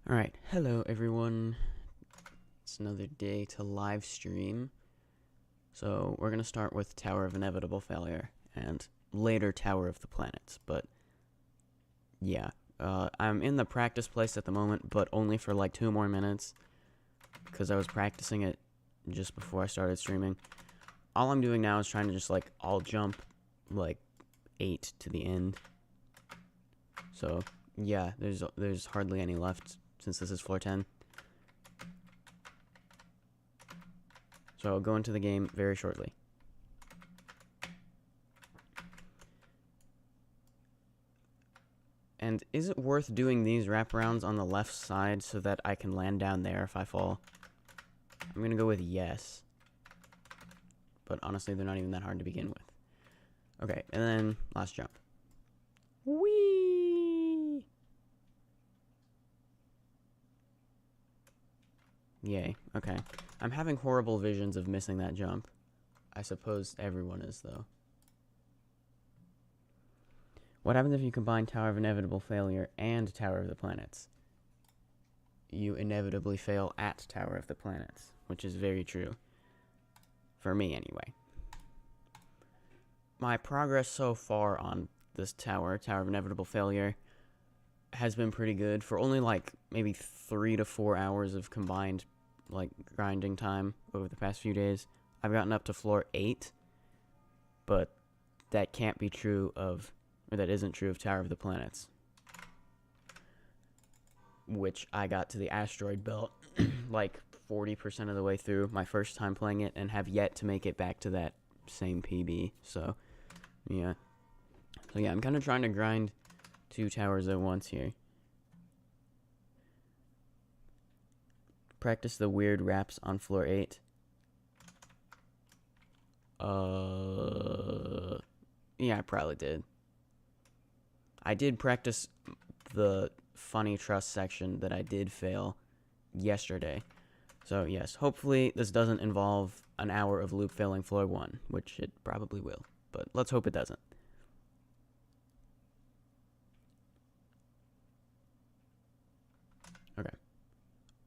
Alright, hello everyone. It's another day to live stream. So we're gonna start with Tower of Inevitable Failure and later Tower of the Planets. But yeah, I'm in the practice place at the moment, but only for like 2 more minutes because I was practicing it just before I started streaming. All I'm doing now is trying to just like all jump like 8 to the end. So yeah, there's hardly any left since this is floor 10. So I'll go into the game very shortly. And is it worth doing these wraparounds on the left side so that I can land down there if I fall? I'm gonna go with yes. But honestly, they're not even that hard to begin with. Okay, and then last jump. Whee! Yay, okay. I'm having horrible visions of missing that jump. I suppose everyone is, though. What happens if you combine Tower of Inevitable Failure and Tower of the Planets? You inevitably fail at Tower of the Planets, which is very true. For me, anyway. My progress so far on this Tower of Inevitable Failure, has been pretty good. For only, like, maybe 3 to 4 hours of combined, like, grinding time over the past few days, I've gotten up to floor 8, but that can't be true of, or that isn't true of Tower of the Planets, which I got to the asteroid belt like 40% of the way through my first time playing it and have yet to make it back to that same PB. So yeah, I'm kind of trying to grind 2 towers at once here. Practice the weird wraps on floor 8. Yeah, I probably did. I did practice the funny trust section that I did fail yesterday. So yes, hopefully this doesn't involve an hour of loop failing floor 1, which it probably will, but let's hope it doesn't. Okay.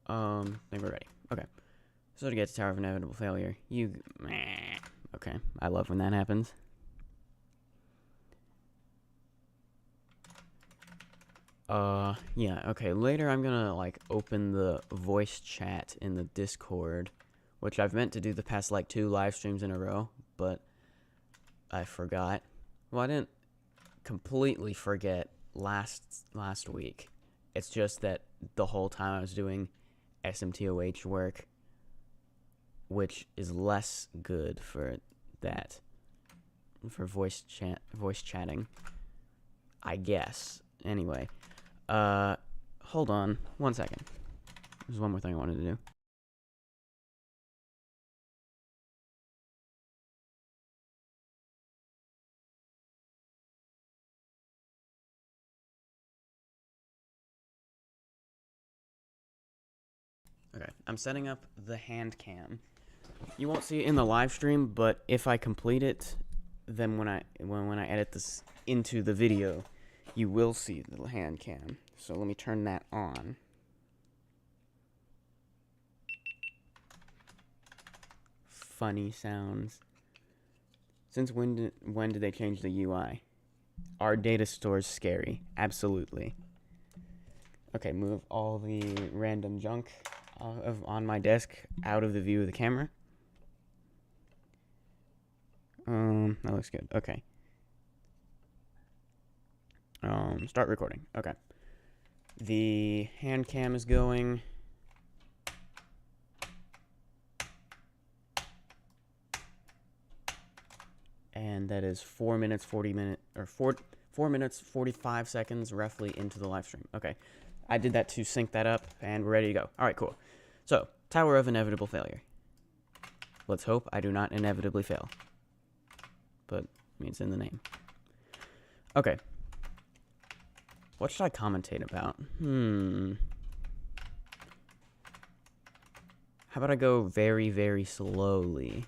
I think we're ready. Okay. So to get to Tower of Inevitable Failure, okay, I love when that happens. Yeah, okay, later I'm gonna, like, open the voice chat in the Discord, which I've meant to do the past, like, 2 live streams in a row, but I forgot. Well, I didn't completely forget last week. It's just that the whole time I was doing JToH work, which is less good for that, for voice chatting, I guess. Anyway, hold on 1 second. There's one more thing I wanted to do. Okay, I'm setting up the hand cam. You won't see it in the live stream, but if I complete it, then when I edit this into the video, you will see the hand cam. So let me turn that on. Funny sounds. Since when did they change the UI? Our data store's scary. Absolutely. Okay, move all the random junk on my desk out of the view of the camera. That looks good. Okay. Start recording. Okay. The hand cam is going. And that is 4 minutes 45 seconds roughly into the live stream. Okay. I did that to sync that up and we're ready to go. All right, cool. So, Tower of Inevitable Failure. Let's hope I do not inevitably fail. But, I mean, it's in the name. Okay. What should I commentate about? How about I go very, very slowly?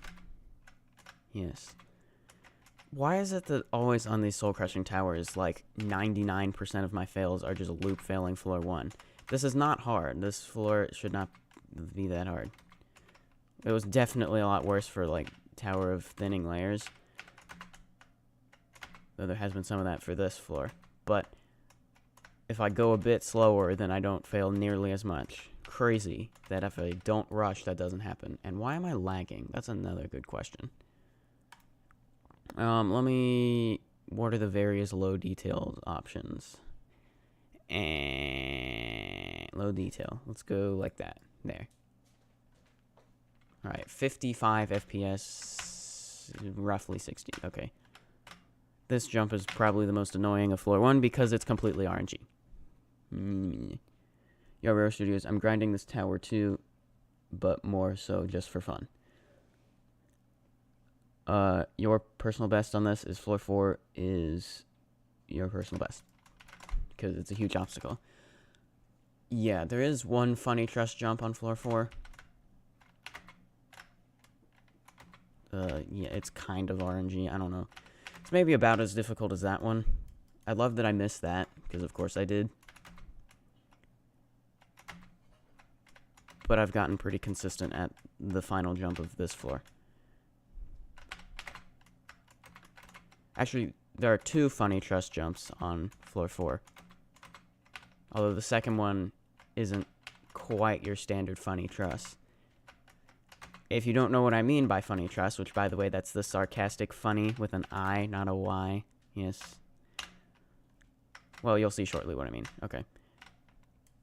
Yes. Why is it that always on these soul-crushing towers, like, 99% of my fails are just loop failing floor 1? This is not hard. This floor should not be that hard. It was definitely a lot worse for, like, Tower of Thinning Layers. Though there has been some of that for this floor. But if I go a bit slower, then I don't fail nearly as much. Crazy that if I don't rush, that doesn't happen. And why am I lagging? That's another good question. Let me... What are the various low detail options? And low detail. Let's go like that. There. Alright, 55 FPS, roughly 60. Okay. This jump is probably the most annoying of floor 1 because it's completely RNG. Yo, Roro Studios, I'm grinding this tower too, but more so just for fun. Your personal best on this is floor 4 is your personal best. Because it's a huge obstacle. Yeah, there is one funny trust jump on floor 4. Yeah, it's kind of RNG, I don't know. It's maybe about as difficult as that one. I love that I missed that, because of course I did. But I've gotten pretty consistent at the final jump of this floor. Actually, there are 2 funny trust jumps on floor 4. Although the second one isn't quite your standard funny truss. If you don't know what I mean by funny truss, which by the way, that's the sarcastic funny with an I, not a Y. Yes. Well, you'll see shortly what I mean. Okay.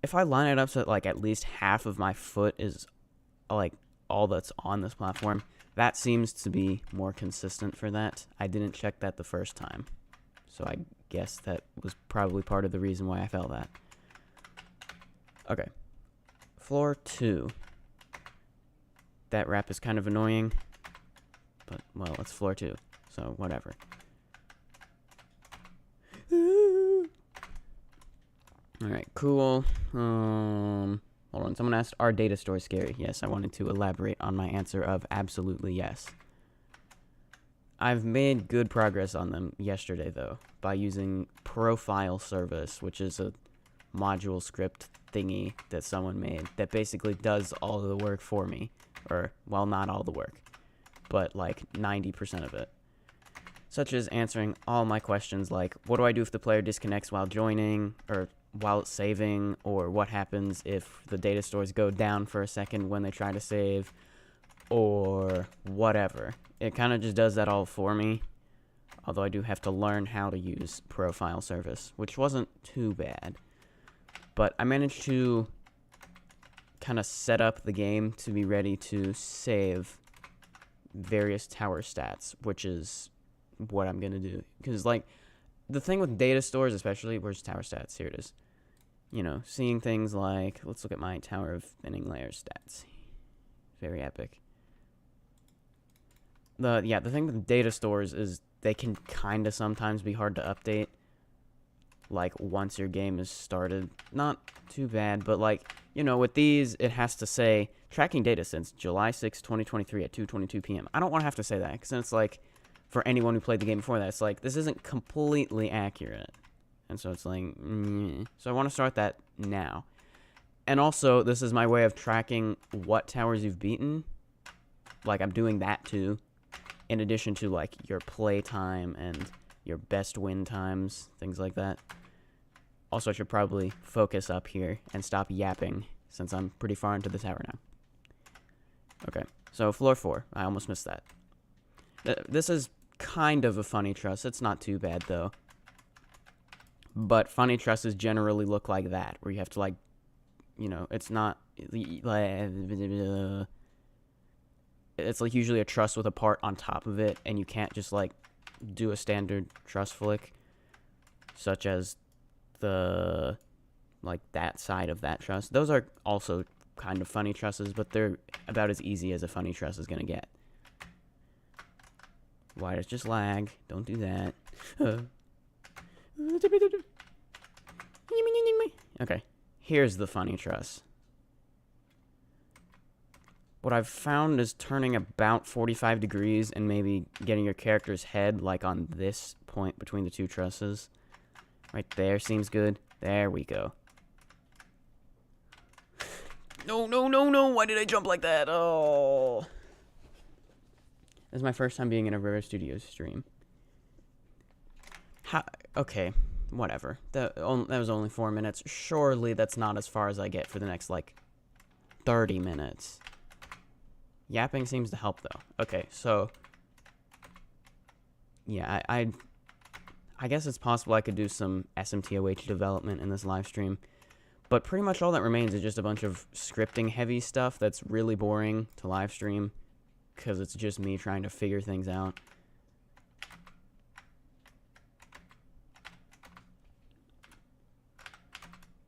If I line it up so that, like, at least half of my foot is, like, all that's on this platform, that seems to be more consistent for that. I didn't check that the first time. So I guess that was probably part of the reason why I fell that. Okay. Floor 2. That wrap is kind of annoying. But, well, it's floor 2. So, whatever. Alright, cool. Hold on. Someone asked, are data stores scary? Yes, I wanted to elaborate on my answer of absolutely yes. I've made good progress on them yesterday, though, by using Profile Service, which is a module script thingy that someone made that basically does all of the work for me. Or, well, not all the work, but like 90% of it. Such as answering all my questions like, what do I do if the player disconnects while joining, or while it's saving, or what happens if the data stores go down for a second when they try to save, or whatever. It kind of just does that all for me, although I do have to learn how to use Profile Service, which wasn't too bad. But I managed to kind of set up the game to be ready to save various tower stats, which is what I'm gonna do. Because, like, the thing with data stores, especially, where's tower stats? Here it is. You know, seeing things like, let's look at my Tower of Thinning Layers stats. Very epic. The thing with data stores is they can kind of sometimes be hard to update. Like, once your game is started. Not too bad, but, like, you know, with these, it has to say, tracking data since July 6, 2023 at 2:22 p.m. I don't want to have to say that, because then it's like, for anyone who played the game before that, it's like, this isn't completely accurate. And so it's like, So I want to start that now. And also, this is my way of tracking what towers you've beaten. Like, I'm doing that too. In addition to, like, your play time and your best win times, things like that. Also, I should probably focus up here and stop yapping, since I'm pretty far into the tower now. Okay, so floor 4. I almost missed that. This is kind of a funny truss. It's not too bad, though. But funny trusses generally look like that, where you have to, like, you know, it's not... It's, like, usually a truss with a part on top of it, and you can't just, like, do a standard truss flick, such as the, like, that side of that truss. Those are also kind of funny trusses, but they're about as easy as a funny truss is gonna get. Why does just lag? Don't do that. Okay, here's the funny truss. What I've found is turning about 45 degrees and maybe getting your character's head, like, on this point between the two trusses. Right there seems good. There we go. No, no, no, no. Why did I jump like that? Oh. This is my first time being in a Roro Studios stream. Okay, whatever. That was only 4 minutes. Surely that's not as far as I get for the next, like, 30 minutes. Yapping seems to help, though. Okay, so... yeah, I guess it's possible I could do some SMTOH development in this live stream. But pretty much all that remains is just a bunch of scripting-heavy stuff that's really boring to live stream. Because it's just me trying to figure things out.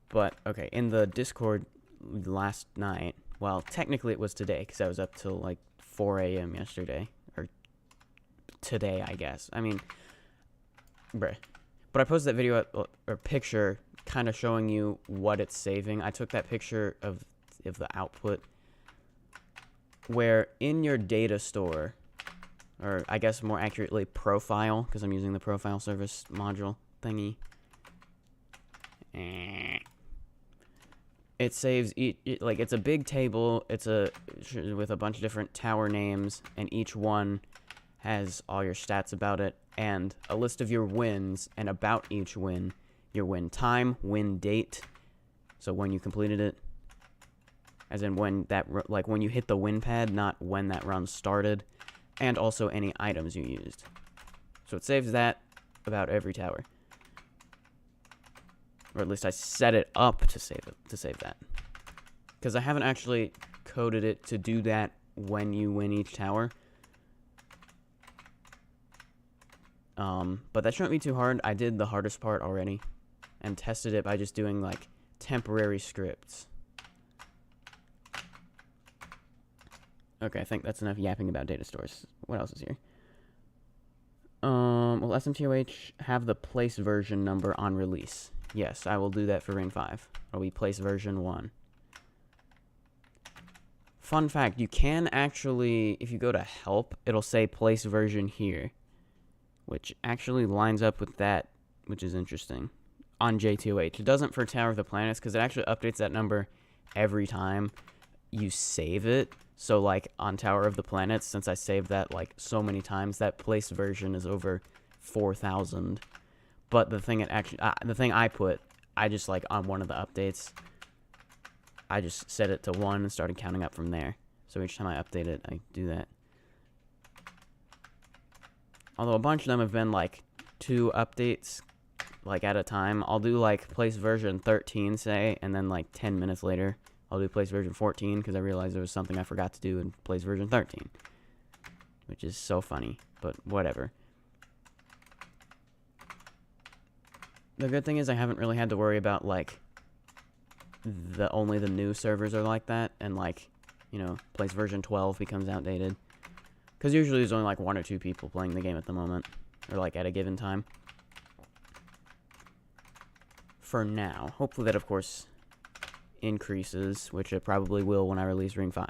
But, okay, in the Discord last night, well, technically it was today, because I was up till, like, 4 a.m. yesterday. Or today, I guess. I mean, bruh. But I posted that video, or picture, kind of showing you what it's saving. I took that picture of the output, where in your data store, or I guess more accurately, profile, because I'm using the profile service module thingy. It saves like it's a big table. It's with a bunch of different tower names, and each one has all your stats about it, and a list of your wins, and about each win, your win time, win date, so when you completed it, as in when that like when you hit the win pad, not when that run started, and also any items you used. So it saves that about every tower. Or at least I set it up to save that. Because I haven't actually coded it to do that when you win each tower. But that shouldn't be too hard. I did the hardest part already. And tested it by just doing, like, temporary scripts. Okay, I think that's enough yapping about data stores. What else is here? Will SMTOH have the place version number on release? Yes, I will do that for Ring 5. It'll be place version 1. Fun fact, you can actually, if you go to help, it'll say place version here. Which actually lines up with that, which is interesting. On JToH. It doesn't for Tower of the Planets, because it actually updates that number every time you save it. So, like, on Tower of the Planets, since I saved that, like, so many times, that place version is over 4,000. But the thing the thing I put, I just, like, on one of the updates, I just set it to 1 and started counting up from there. So each time I update it, I do that. Although a bunch of them have been, like, 2 updates, like, at a time. I'll do, like, place version 13, say, and then, like, 10 minutes later, I'll do place version 14, because I realized there was something I forgot to do in place version 13. Which is so funny, but whatever. The good thing is I haven't really had to worry about, like, only the new servers are like that, and, like, you know, place version 12 becomes outdated. Because usually there's only, like, 1 or 2 people playing the game at the moment, or, like, at a given time. For now. Hopefully that, of course, increases, which it probably will when I release Ring 5.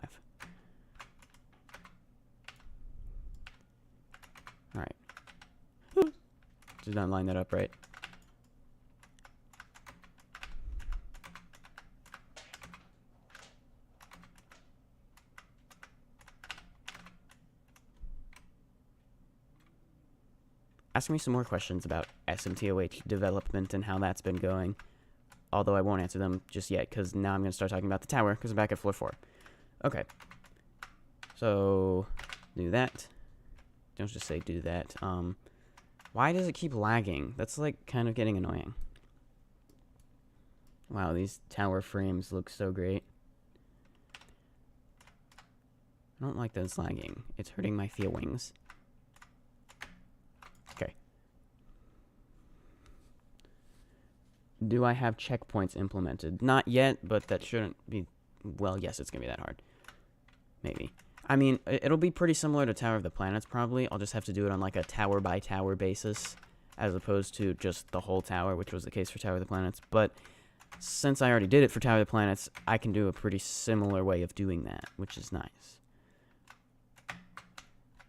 Alright. Did not line that up right. Ask me some more questions about SMTOH development and how that's been going. Although I won't answer them just yet, because now I'm going to start talking about the tower, because I'm back at floor 4. Okay. So, do that. Don't just say do that. Why does it keep lagging? That's, like, kind of getting annoying. Wow, these tower frames look so great. I don't like that it's lagging. It's hurting my feelings. Okay. Do I have checkpoints implemented? Not yet, but that shouldn't be... Well, yes, it's going to be that hard. Maybe. I mean, it'll be pretty similar to Tower of the Planets, probably. I'll just have to do it on, like, a tower-by-tower basis, as opposed to just the whole tower, which was the case for Tower of the Planets. But since I already did it for Tower of the Planets, I can do a pretty similar way of doing that, which is nice.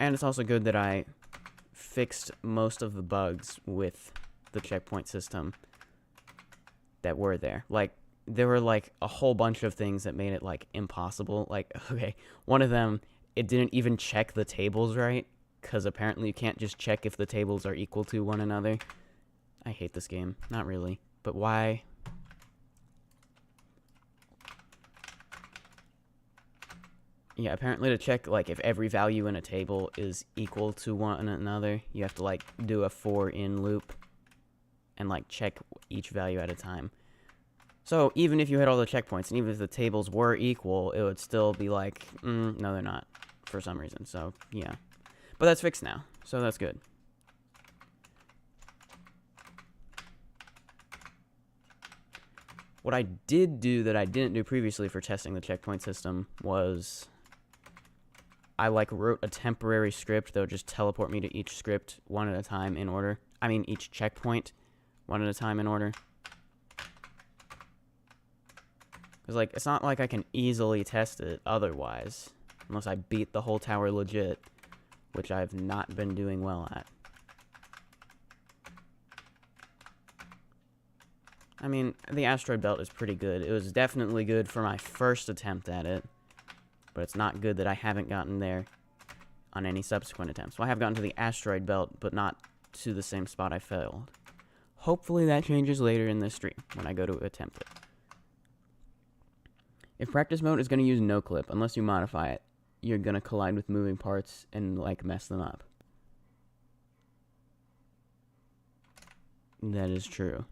And it's also good that I fixed most of the bugs with the checkpoint system that were there. Like, there were like a whole bunch of things that made it like impossible. Like, okay, one of them, it didn't even check the tables right, because apparently you can't just check if the tables are equal to one another. I hate this game. Not really. But why? Yeah, apparently to check, like, if every value in a table is equal to one another, you have to, like, do a for in loop and, like, check each value at a time. So, even if you hit all the checkpoints, and even if the tables were equal, it would still be like, no, they're not, for some reason. So, yeah. But that's fixed now, so that's good. What I did do that I didn't do previously for testing the checkpoint system was I, like, wrote a temporary script that would just teleport me to each script one at a time in order. I mean, each checkpoint one at a time in order. Because, like, it's not like I can easily test it otherwise. Unless I beat the whole tower legit, which I've not been doing well at. I mean, the asteroid belt is pretty good. It was definitely good for my first attempt at it. But it's not good that I haven't gotten there on any subsequent attempts. Well, I have gotten to the asteroid belt, but not to the same spot I failed. Hopefully that changes later in this stream, when I go to attempt it. If practice mode is going to use no clip, unless you modify it, you're going to collide with moving parts and, like, mess them up. That is true.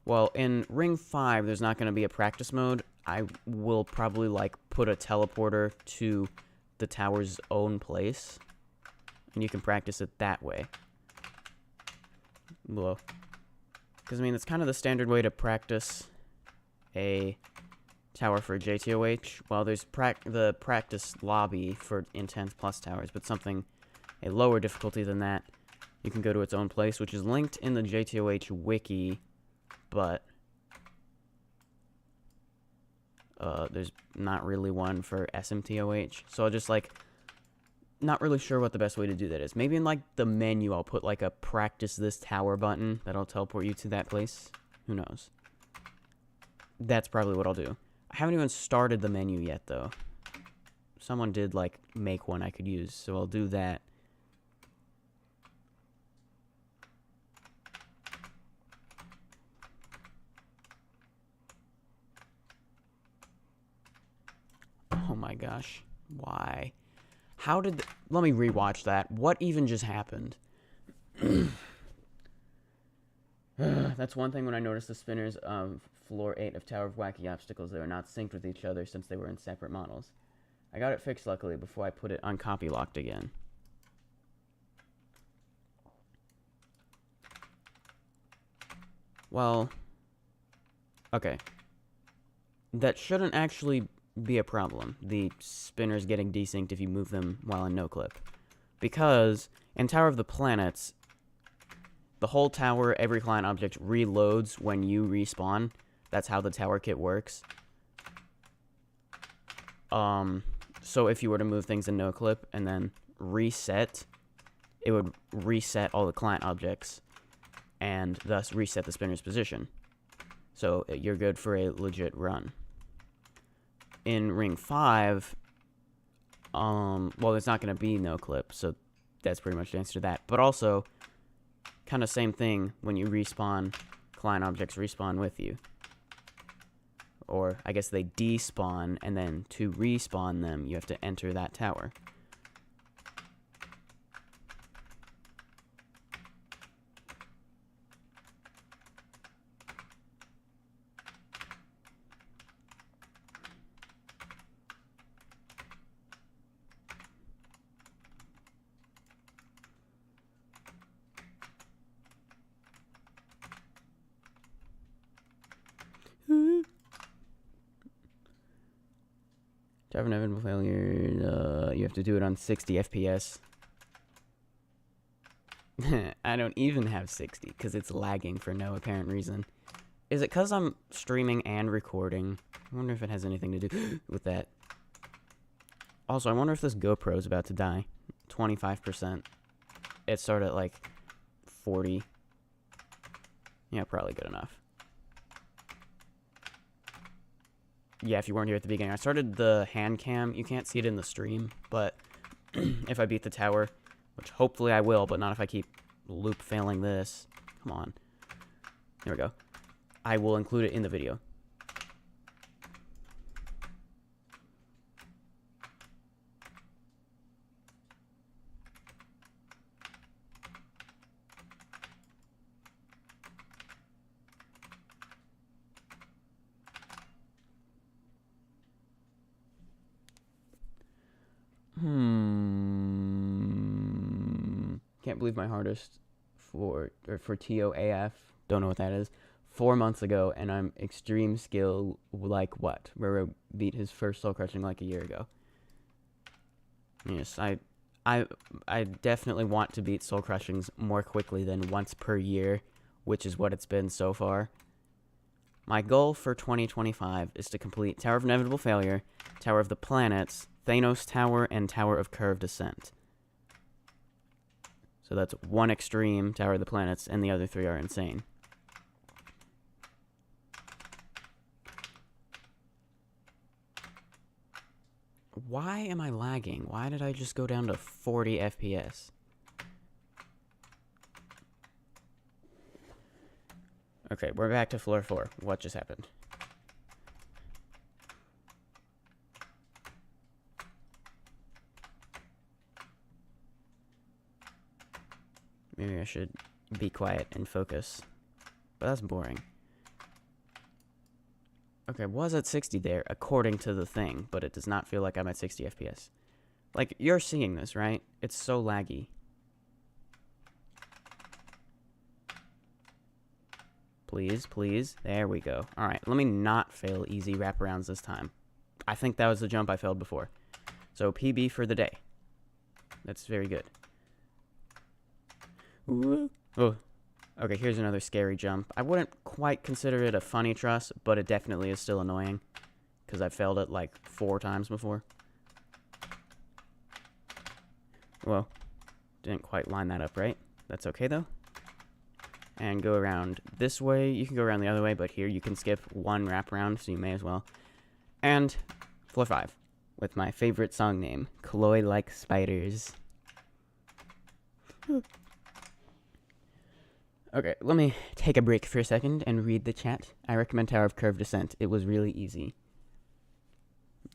Well, in Ring 5, there's not going to be a practice mode. I will probably, like, put a teleporter to the tower's own place. And you can practice it that way. Whoa. Because, I mean, it's kind of the standard way to practice a tower for JToH. Well, there's the practice lobby for Intense Plus towers, but something a lower difficulty than that, you can go to its own place, which is linked in the JToH wiki, but there's not really one for SMTOH. So I'll just, like, not really sure what the best way to do that is. Maybe in, like, the menu I'll put, like, a practice this tower button that'll teleport you to that place. Who knows? That's probably what I'll do. I haven't even started the menu yet, though. Someone did, like, make one I could use, so I'll do that. Oh my gosh. Why? How did... Let me rewatch that. What even just happened? That's one thing when I noticed the spinners of Floor 8 of Tower of Wacky Obstacles. They were not synced with each other since they were in separate models. I got it fixed, luckily, before I put it on copy locked again. Well... Okay. That shouldn't actually be a problem. The spinners getting desynced if you move them while in no-clip. Because in Tower of the Planets, the whole tower, every client object, reloads when you respawn. That's how the tower kit works. So if you were to move things in no-clip and then reset, it would reset all the client objects and thus reset the spinner's position. So you're good for a legit run. In Ring 5, well, there's not going to be no-clip, so that's pretty much the answer to that. But also, kind of same thing, when you respawn, client objects respawn with you. Or, I guess they despawn, and then to respawn them, you have to enter that tower. To have an inevitable failure, you have to do it on 60 FPS. I don't even have 60, because it's lagging for no apparent reason. Is it because I'm streaming and recording? I wonder if it has anything to do with that. Also, I wonder if this GoPro is about to die. 25%. It started at, like, 40. Yeah, probably good enough. yeah, if you weren't here at the beginning, I started the hand cam. You can't see it in the stream, but if I beat the tower, which hopefully I will, but not if I keep loop failing this. Come on. Here we go. I will include it in the video. Can't believe my hardest for TOAF. Don't know what that is. 4 months ago, and I'm extreme skill like what? Roro beat his first soul crushing like a year ago. Yes, I definitely want to beat soul crushings more quickly than once per year, which is what it's been so far. My goal for 2025 is to complete Tower of Inevitable Failure, Tower of the Planets, Thanos Tower, and Tower of Curved Ascent. So that's one extreme, Tower of the Planets, and the other three are insane. Why am I lagging? Why did I just go down to 40 FPS? Okay, we're back to floor 4. What just happened? Maybe I should be quiet and focus. But that's boring. Okay, I was at 60 there, according to the thing, but it does not feel like I'm at 60 FPS. Like, you're seeing this, right? It's so laggy. Please, please. There we go. Alright, let me not fail easy wraparounds this time. I think that was the jump I failed before. So, PB for the day. That's very good. Ooh. Oh. Okay, here's another scary jump. I wouldn't quite consider it a funny truss, but it definitely is still annoying. Because I've failed it like 4 times before. Well, didn't quite line that up right. That's okay though. And go around this way. You can go around the other way, but here you can skip one wraparound, so you may as well. And floor 5, with my favorite song name, Cloy Like Spiders. Okay, let me take a break for a second and read the chat. I recommend Tower of Curved Ascent. It was really easy.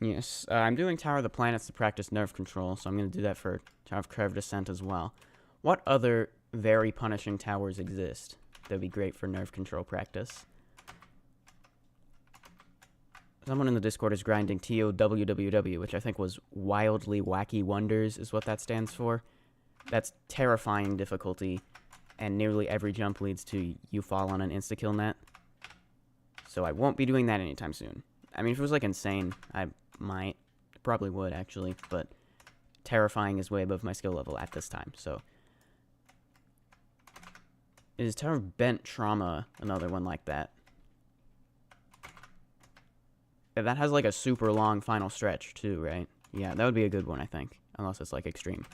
Yes, I'm doing Tower of the Planets to practice nerve control, so I'm going to do that for Tower of Curved Ascent as well. What other very punishing towers exist that would be great for nerve control practice? Someone in the Discord is grinding TOWWW, which I think was Wildly Wacky Wonders is what that stands for. That's terrifying difficulty. And nearly every jump leads to you fall on an insta-kill net. So I won't be doing that anytime soon. I mean, if it was, like, insane, I might. Probably would, actually. But terrifying is way above my skill level at this time, so. Is Tower of Bent Trauma another one like that? Yeah, that has, like, a super long final stretch, too, right? Yeah, that would be a good one, I think. Unless it's, like, extreme.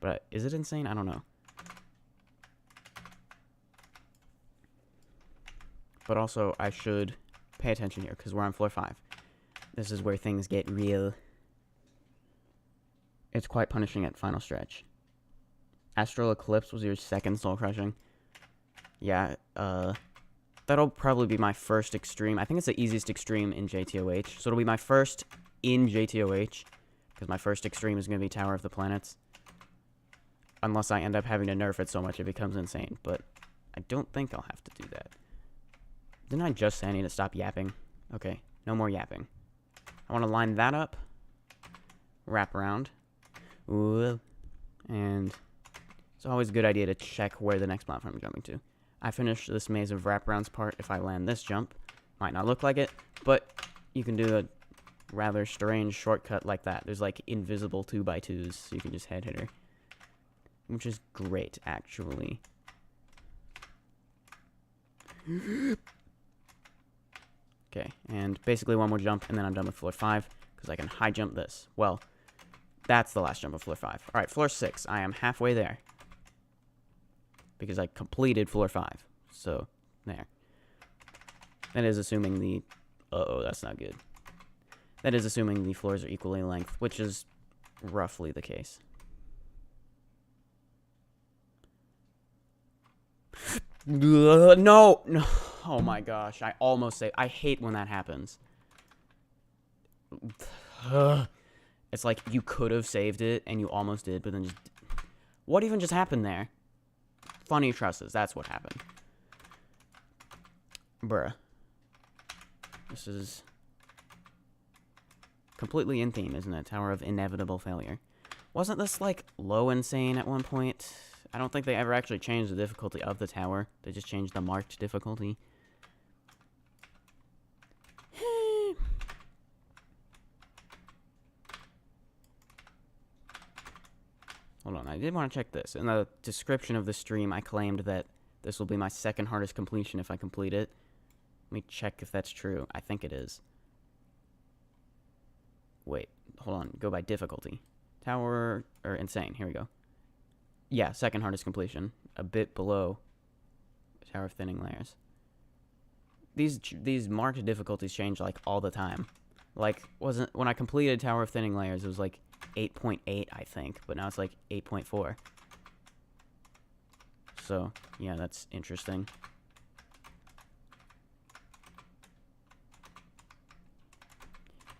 But is it insane? I don't know. But also, I should pay attention here, because we're on floor 5. This is where things get real. It's quite punishing at final stretch. Astral Eclipse was your second soul crushing. Yeah, that'll probably be my first extreme. I think it's the easiest extreme in JToH. So it'll be my first in JToH, because my first extreme is going to be Tower of the Planets. Unless I end up having to nerf it so much it becomes insane. But I don't think I'll have to do that. Didn't I just say I need to stop yapping? Okay, no more yapping. I want to line that up. Wrap around. Ooh. And it's always a good idea to check where the next platform I'm jumping to. I finished this maze of wraparounds part if I land this jump. Might not look like it, but you can do a rather strange shortcut like that. There's like invisible 2x2s, so you can just head hitter. Which is great, actually. Okay, and basically one more jump, and then I'm done with floor 5, because I can high jump this. Well, that's the last jump of floor 5. Alright, floor 6. I am halfway there. Because I completed floor 5. So, there. That is assuming the... Uh-oh, that's not good. That is assuming the floors are equally in length, which is roughly the case. No! Oh my gosh, I almost saved. I hate when that happens. It's like you could have saved it, and you almost did, but then just... What even just happened there? Funny trusses, that's what happened. Bruh. This is... completely in theme, isn't it? Tower of Inevitable Failure. Wasn't this, like, low insane at one point? I don't think they ever actually changed the difficulty of the tower. They just changed the marked difficulty. Hold on, I did want to check this. In the description of the stream, I claimed that this will be my second hardest completion if I complete it. Let me check if that's true. I think it is. Wait, hold on. Go by difficulty. Tower, or insane. Here we go. Yeah, second hardest completion. A bit below Tower of Thinning Layers. These marked difficulties change, like, all the time. Like, when I completed Tower of Thinning Layers, it was, like, 8.8, I think. But now it's, like, 8.4. So, yeah, that's interesting.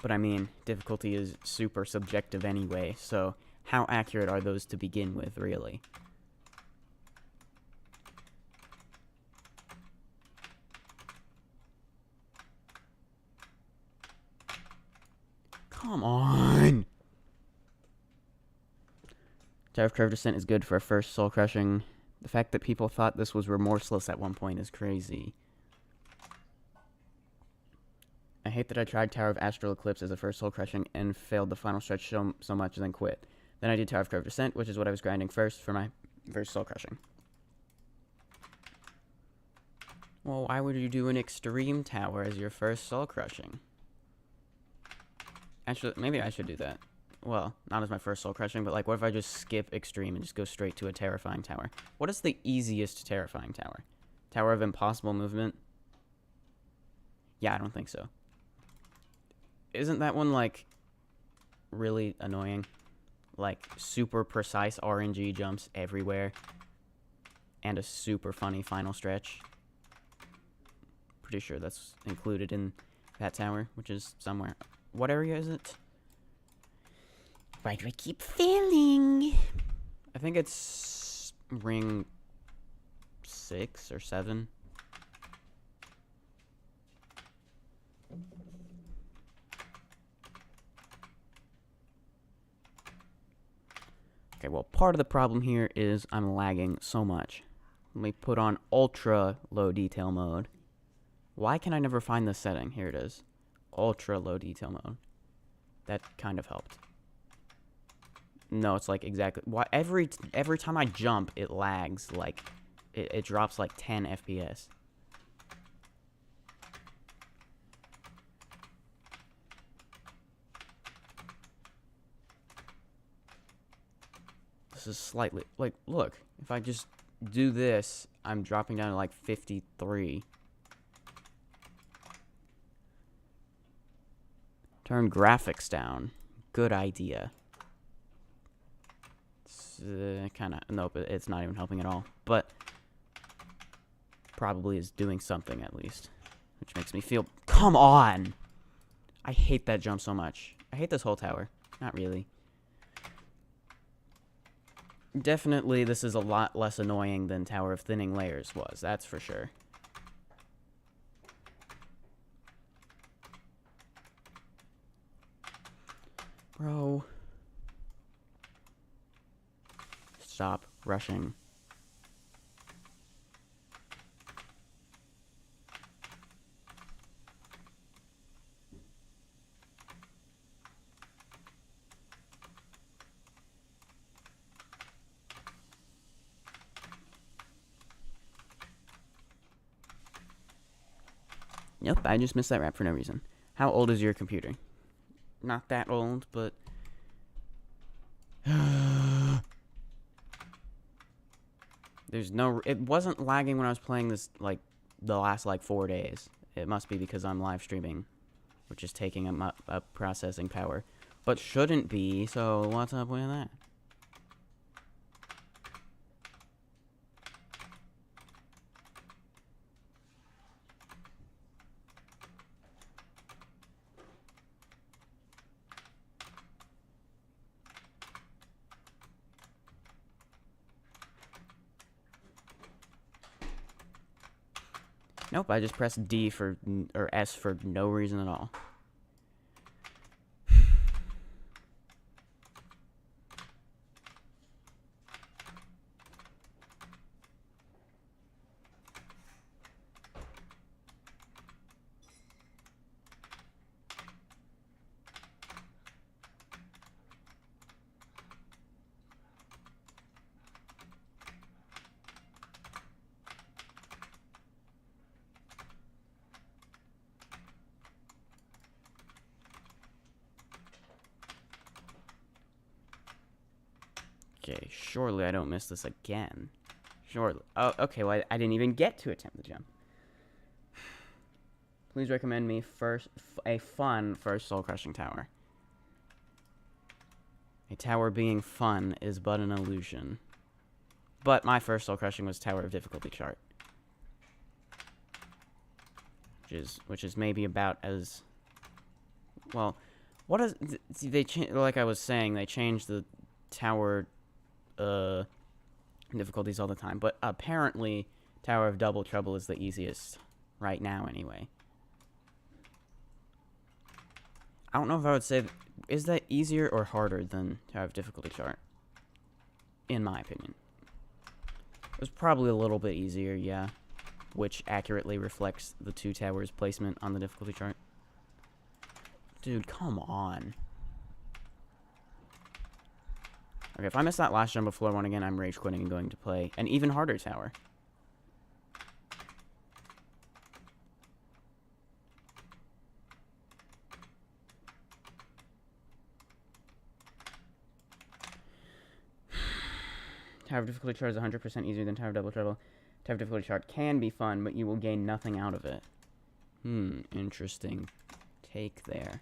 But I mean, difficulty is super subjective anyway, so how accurate are those to begin with, really? Come on! Tower of Curved Descent is good for a first soul crushing. The fact that people thought this was remorseless at one point is crazy. I hate that I tried Tower of Astral Eclipse as a first soul crushing and failed the final stretch so much and then quit. Then I did Tower of Curved Descent, which is what I was grinding first for my first soul crushing. Well, why would you do an extreme tower as your first soul crushing? Actually, maybe I should do that. Well, not as my first soul crushing, but like, what if I just skip extreme and just go straight to a terrifying tower? What is the easiest terrifying tower? Tower of Impossible Movement? Yeah, I don't think so. Isn't that one, like, really annoying? Like, super precise RNG jumps everywhere. And a super funny final stretch. Pretty sure that's included in that tower, which is somewhere. What area is it? Why do I keep failing? I think it's ring 6 or 7. Okay, well, part of the problem here is I'm lagging so much. Let me put on ultra low detail mode. Why can I never find this setting? Here it is. Ultra low detail mode. That kind of helped. No, it's like exactly... Why every time I jump, it lags. Like, it drops like 10 FPS. This is slightly... Like, look. If I just do this, I'm dropping down to like 53. Turn graphics down. Good idea. It's kind of... Nope, it's not even helping at all. But probably is doing something at least. Which makes me feel... Come on! I hate that jump so much. I hate this whole tower. Not really. Definitely, this is a lot less annoying than Tower of Thinning Layers was. That's for sure. Bro. Stop rushing. Nope, I just missed that rap for no reason. How old is your computer? Not that old, but... There's no... It wasn't lagging when I was playing this, like, the last, like, 4 days. It must be because I'm live streaming which is taking up processing power. But shouldn't be, so what's up with that? Nope, I just pressed D for, or S for no reason at all. Okay, surely I don't miss this again. Surely. Oh, okay, well, I didn't even get to attempt the jump. Please recommend me a fun first soul-crushing tower. A tower being fun is but an illusion. But my first soul-crushing was Tower of Difficulty chart. Which is maybe about as... Well, what is... like I was saying, they changed the tower... difficulties all the time, but apparently Tower of Double Trouble is the easiest right now anyway. I don't know if I would say is that easier or harder than Tower of Difficulty chart, in my opinion. It was probably a little bit easier, yeah, which accurately reflects the two towers placement on the difficulty chart. Dude, come on. Okay, if I miss that last jump of floor 1 again, I'm rage quitting and going to play an even harder tower. Tower of Difficulty chart is 100% easier than Tower of Double Trouble. Tower of Difficulty chart can be fun, but you will gain nothing out of it. Interesting take there.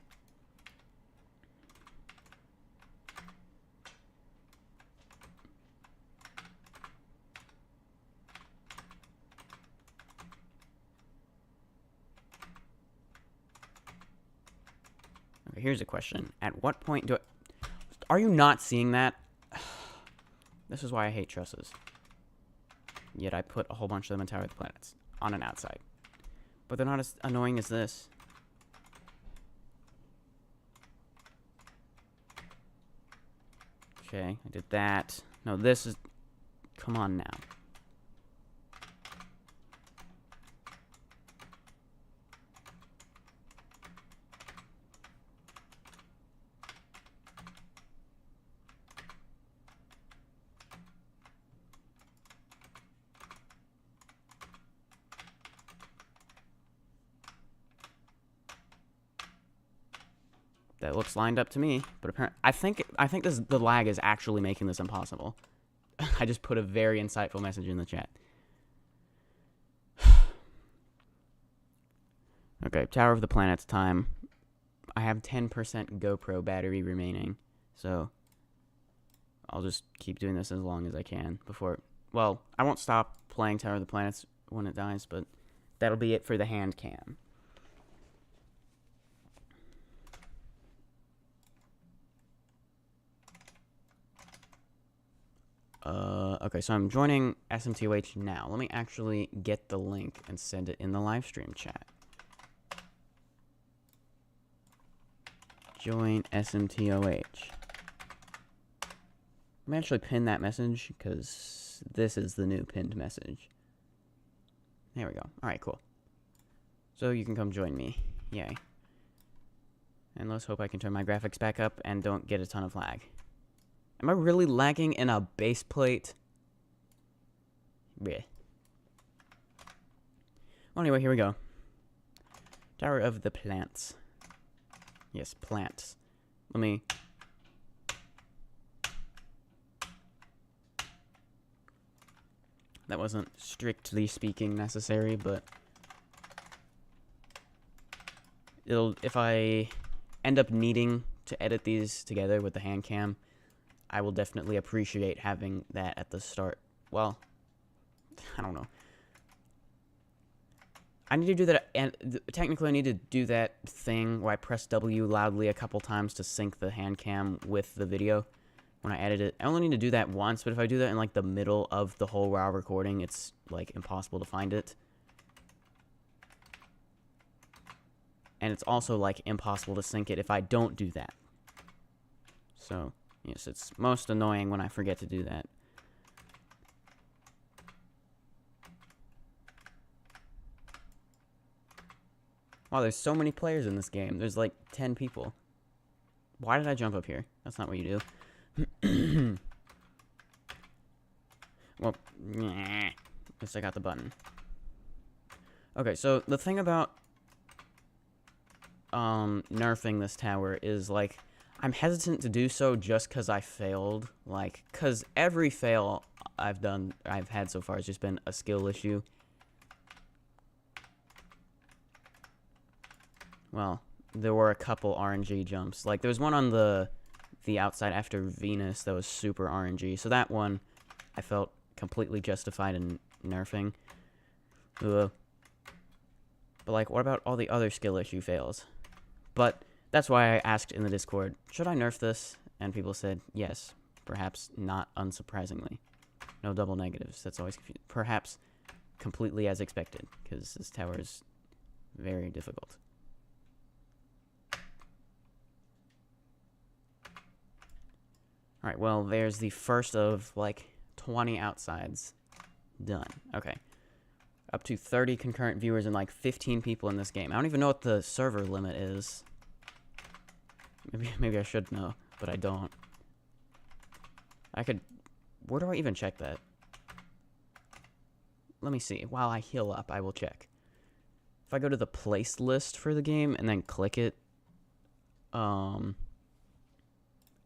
Okay, here's a question. At what point do I... Are you not seeing that? This is why I hate trusses. Yet I put a whole bunch of them in Tower of the Planets. On and outside. But they're not as annoying as this. Okay, I did that. No, this is... Come on now. That looks lined up to me, but apparently, I think the lag is actually making this impossible. I just put a very insightful message in the chat. Okay, Tower of the Planets time. I have 10% GoPro battery remaining, so I'll just keep doing this as long as I can before... Well, I won't stop playing Tower of the Planets when it dies, but that'll be it for the hand cam. Okay, so I'm joining SMTOH now. Let me actually get the link and send it in the live stream chat. Join SMTOH. Let me actually pin that message, because this is the new pinned message. There we go. Alright, cool. So you can come join me. Yay. And let's hope I can turn my graphics back up and don't get a ton of lag. Am I really lagging in a base plate? Bleh. Well, anyway, here we go. Tower of the Plants. Yes, plants. Let me... That wasn't strictly speaking necessary, but... if I end up needing to edit these together with the hand cam, I will definitely appreciate having that at the start. Well, I don't know. I need to do that, and technically I need to do that thing where I press W loudly a couple times to sync the hand cam with the video when I edit it. I only need to do that once, but if I do that in like the middle of the whole while recording, it's like impossible to find it. And it's also like impossible to sync it if I don't do that. So, yes, it's most annoying when I forget to do that. Wow, there's so many players in this game. There's like 10 people. Why did I jump up here? That's not what you do. Well, at least I got the button. Okay, so the thing about nerfing this tower is, like, I'm hesitant to do so just because I failed. Like, because every fail I've had so far has just been a skill issue. Well, there were a couple RNG jumps. Like, there was one on the outside after Venus that was super RNG. So that one, I felt completely justified in nerfing. Ugh. But, like, what about all the other skill issue fails? But that's why I asked in the Discord, should I nerf this? And people said, yes. Perhaps not unsurprisingly. No double negatives. That's always confusing. Perhaps completely as expected, because this tower is very difficult. Alright, well, there's the first of, like, 20 outsides done. Okay. Up to 30 concurrent viewers and, like, 15 people in this game. I don't even know what the server limit is. Maybe I should know, but I don't. I could... Where do I even check that? Let me see. While I heal up, I will check. If I go to the place list for the game and then click it,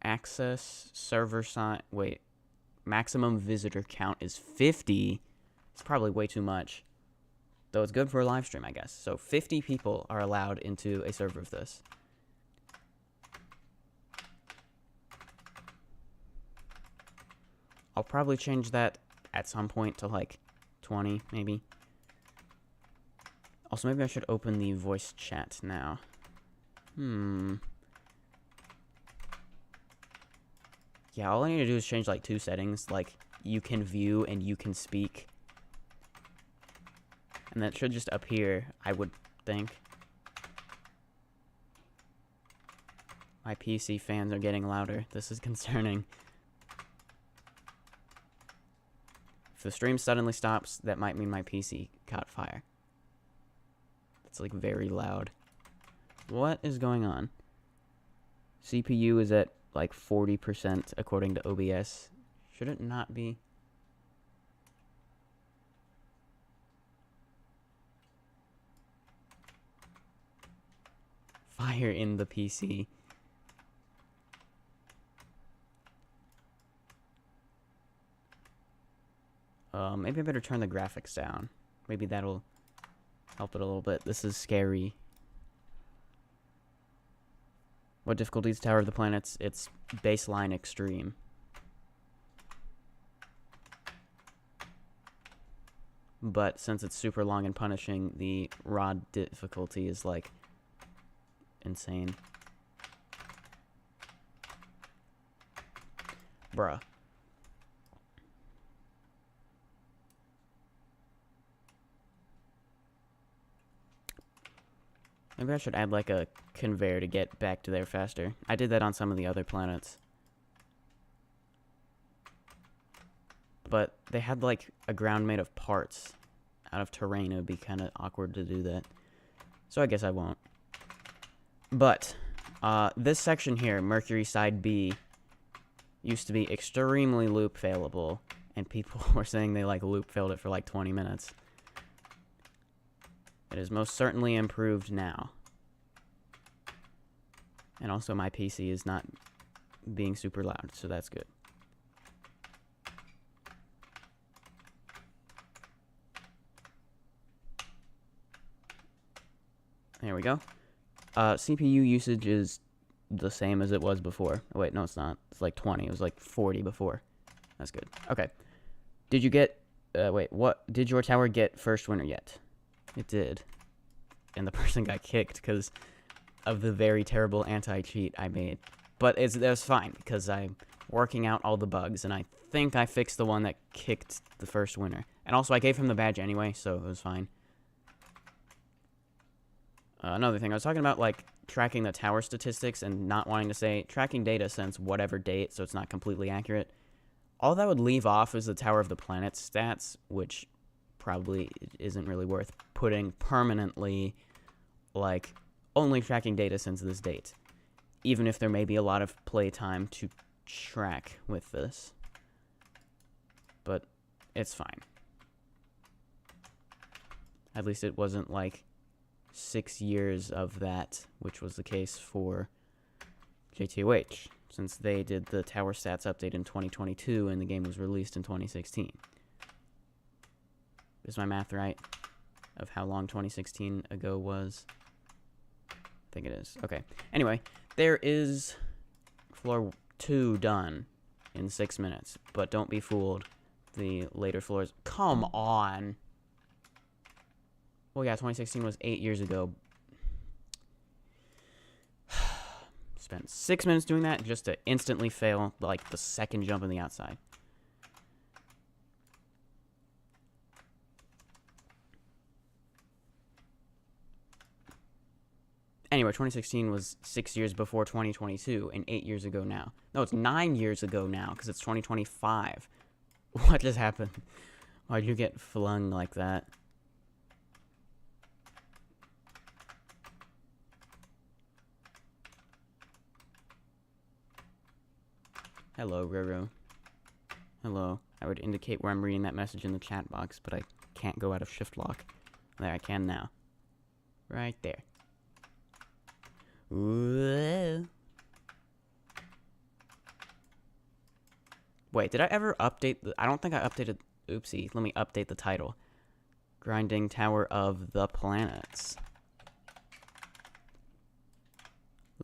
access server site. Wait, maximum visitor count is 50. It's probably way too much, though it's good for a live stream, I guess. So 50 people are allowed into a server of this. I'll probably change that at some point to like 20, maybe. Also, maybe I should open the voice chat now. Yeah, all I need to do is change like 2 settings, like you can view and you can speak. And that should just appear, I would think. My PC fans are getting louder. This is concerning. If the stream suddenly stops, that might mean my PC caught fire. It's like very loud. What is going on? CPU is at like 40% according to OBS. Should it not be? Fire in the PC. Maybe I better turn the graphics down. Maybe that'll help it a little bit. This is scary. What difficulty is Tower of the Planets? It's baseline extreme. But since it's super long and punishing, the raw difficulty is like insane. Bruh. Maybe I should add like a conveyor to get back to there faster. I did that on some of the other planets. But they had like a ground made of parts out of terrain. It would be kind of awkward to do that. So I guess I won't. But this section here, Mercury Side B, used to be extremely loop failable. And people were saying they like loop failed it for like 20 minutes. It is most certainly improved now. And also my PC is not being super loud, so that's good. There we go. CPU usage is the same as it was before. Oh, wait, no, it's not. It's like 20. It was like 40 before. That's good. Okay. Did you get... wait, what? Did your tower get first winner yet? It did. And the person got kicked because of the very terrible anti-cheat I made. But it was fine because I'm working out all the bugs, and I think I fixed the one that kicked the first winner. And also, I gave him the badge anyway, so it was fine. Another thing, I was talking about, like, tracking the tower statistics and not wanting to say tracking data since whatever date, so it's not completely accurate. All that would leave off is the Tower of the Planet stats, which probably isn't really worth putting permanently, like, only tracking data since this date. Even if there may be a lot of playtime to track with this. But it's fine. At least it wasn't, like, 6 years of that, which was the case for JToH, since they did the tower stats update in 2022 and the game was released in 2016. Is my math right of how long 2016 ago was? I think it is. Okay. Anyway, there is floor 2 done in 6 minutes, but don't be fooled. The later floors... Come on! Well, yeah, 2016 was 8 years ago. Spent 6 minutes doing that just to instantly fail, like, the second jump on the outside. Anyway, 2016 was 6 years before 2022, and 8 years ago now. No, it's 9 years ago now, because it's 2025. What just happened? Why'd you get flung like that? Hello, Roro. Hello. I would indicate where I'm reading that message in the chat box, but I can't go out of shift lock. There, I can now. Right there. Whoa. Wait, did I ever update the... I don't think I updated... Oopsie. Let me update the title. Grinding Tower of the Planets.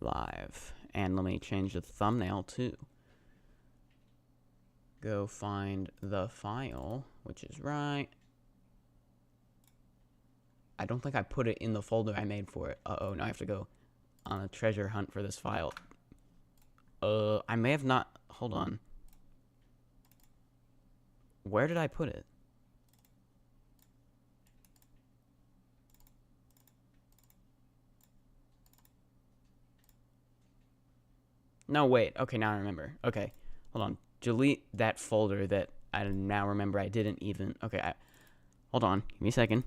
Live. And let me change the thumbnail, too. Go find the file, which is right. I don't think I put it in the folder I made for it. Uh-oh, now I have to go on a treasure hunt for this file. I may have not... Hold on. Where did I put it? No, wait. Okay, now I remember. Okay, hold on. Delete that folder that I now remember I didn't even... Okay, hold on. Give me a second.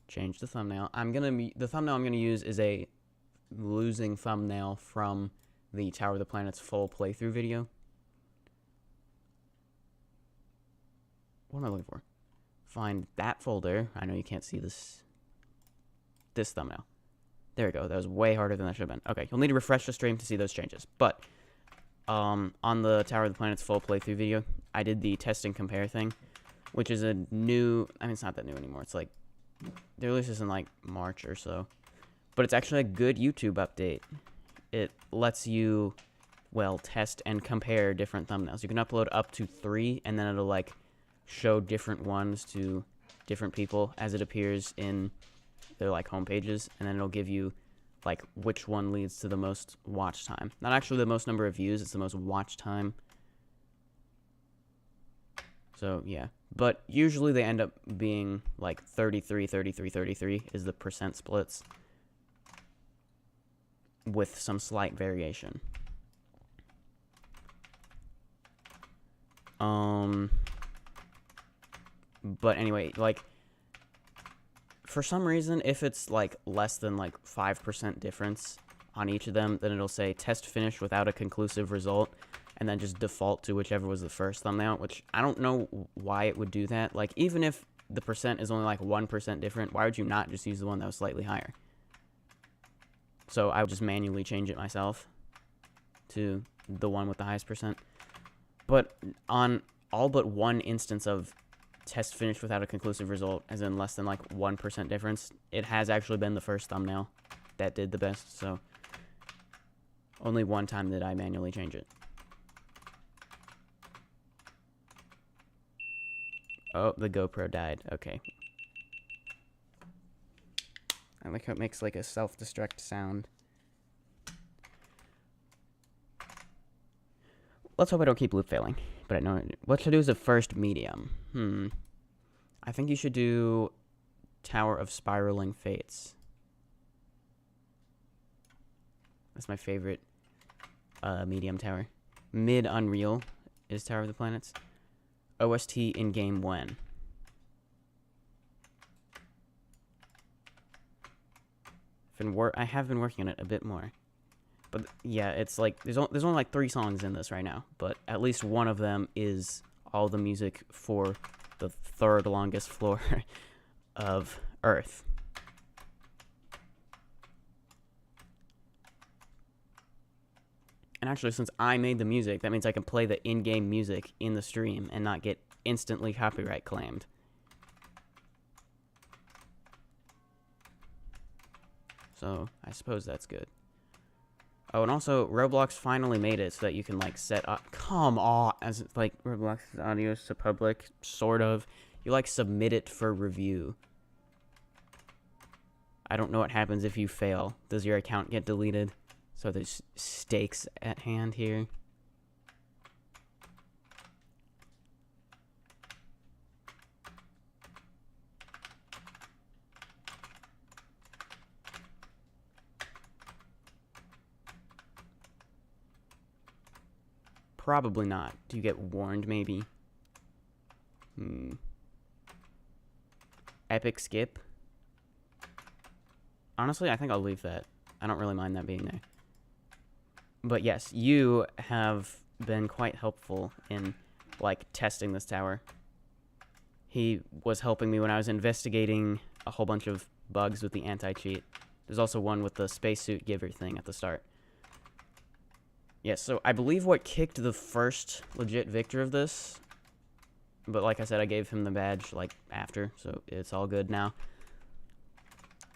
Change the thumbnail. The thumbnail I'm gonna use is a losing thumbnail from the Tower of the Planet's full playthrough video. What am I looking for? Find that folder. I know you can't see this thumbnail. There we go. That was way harder than that should have been. Okay, you'll need to refresh the stream to see those changes. But on the Tower of the Planet's full playthrough video, I did the test and compare thing, which is a new... I mean, it's not that new anymore. It's like... They released this in like March or so. But it's actually a good YouTube update. It lets you, well, test and compare different thumbnails. You can upload up to 3, and then it'll like show different ones to different people as it appears in their like home pages, and then it'll give you like which one leads to the most watch time. Not actually the most number of views, it's the most watch time. So yeah, but usually they end up being like 33, 33, 33 is the percent splits, with some slight variation. But anyway, like, for some reason, if it's like less than like 5% difference on each of them, then it'll say test finished without a conclusive result, and then just default to whichever was the first thumbnail, which I don't know why it would do that. Like, even if the percent is only like 1% different, why would you not just use the one that was slightly higher? So I would just manually change it myself to the one with the highest percent. But on all but one instance of test finished without a conclusive result, as in less than like 1% difference. It has actually been the first thumbnail that did the best, so only one time did I manually change it. Oh, the GoPro died. Okay. I like how it makes like a self-destruct sound. Let's hope I don't keep loop failing. But I know what should I do as a first medium. I think you should do Tower of Spiraling Fates. That's my favorite medium tower. Mid Unreal is Tower of the Planets. OST in game when. I have been working on it a bit more. But yeah, it's like there's only like 3 songs in this right now, but at least one of them is all the music for the 3rd longest floor of Earth. And actually, since I made the music, that means I can play the in-game music in the stream and not get instantly copyright claimed. So, I suppose that's good. Oh, and also, Roblox finally made it so that you can, like, set up... Come on! As, like, Roblox's audio is to public, sort of. You, like, submit it for review. I don't know what happens if you fail. Does your account get deleted? So there's stakes at hand here. Probably not. Do you get warned, maybe? Epic skip? Honestly, I think I'll leave that. I don't really mind that being there. But yes, you have been quite helpful in, like, testing this tower. He was helping me when I was investigating a whole bunch of bugs with the anti-cheat. There's also one with the spacesuit giver thing at the start. Yes, so I believe what kicked the first legit victor of this, but like I said, I gave him the badge, like, after, so it's all good now.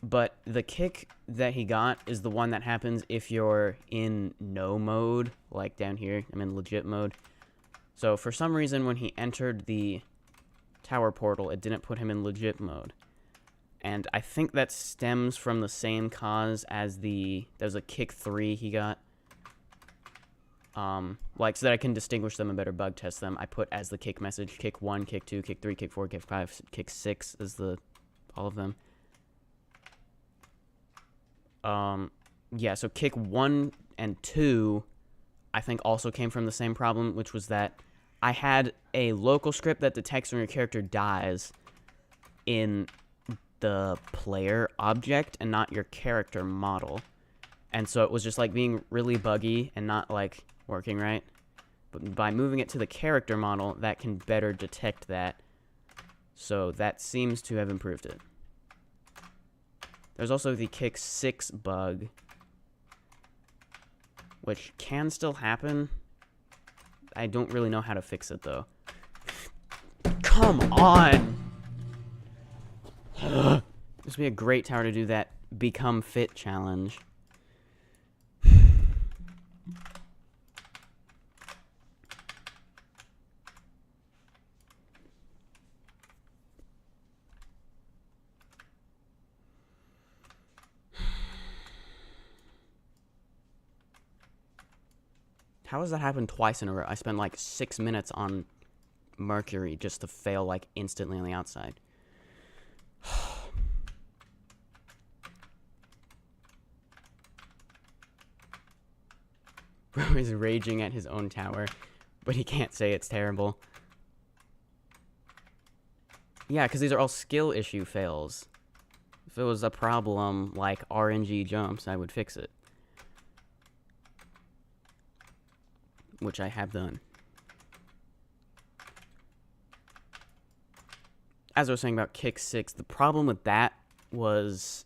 But the kick that he got is the one that happens if you're in no mode, like down here. I'm in legit mode. So for some reason, when he entered the tower portal, it didn't put him in legit mode. And I think that stems from the same cause as there's a kick 3 he got. Like, so that I can distinguish them and better bug test them, I put as the kick message, kick 1, kick 2, kick 3, kick 4, kick 5, kick 6 is all of them. Yeah, so kick 1 and 2, I think also came from the same problem, which was that I had a local script that detects when your character dies in the player object and not your character model. And so it was just, like, being really buggy and not, like, working right. But by moving it to the character model, that can better detect that. So that seems to have improved it. There's also the kick 6 bug, which can still happen. I don't really know how to fix it, though. Come on! This would be a great tower to do that Become Fit challenge. How has that happened twice in a row? I spent like 6 minutes on Mercury just to fail like instantly on the outside. Bro is raging at his own tower, but he can't say it's terrible. Yeah, because these are all skill issue fails. If it was a problem like RNG jumps, I would fix it. Which I have done. As I was saying about kick 6, the problem with that was,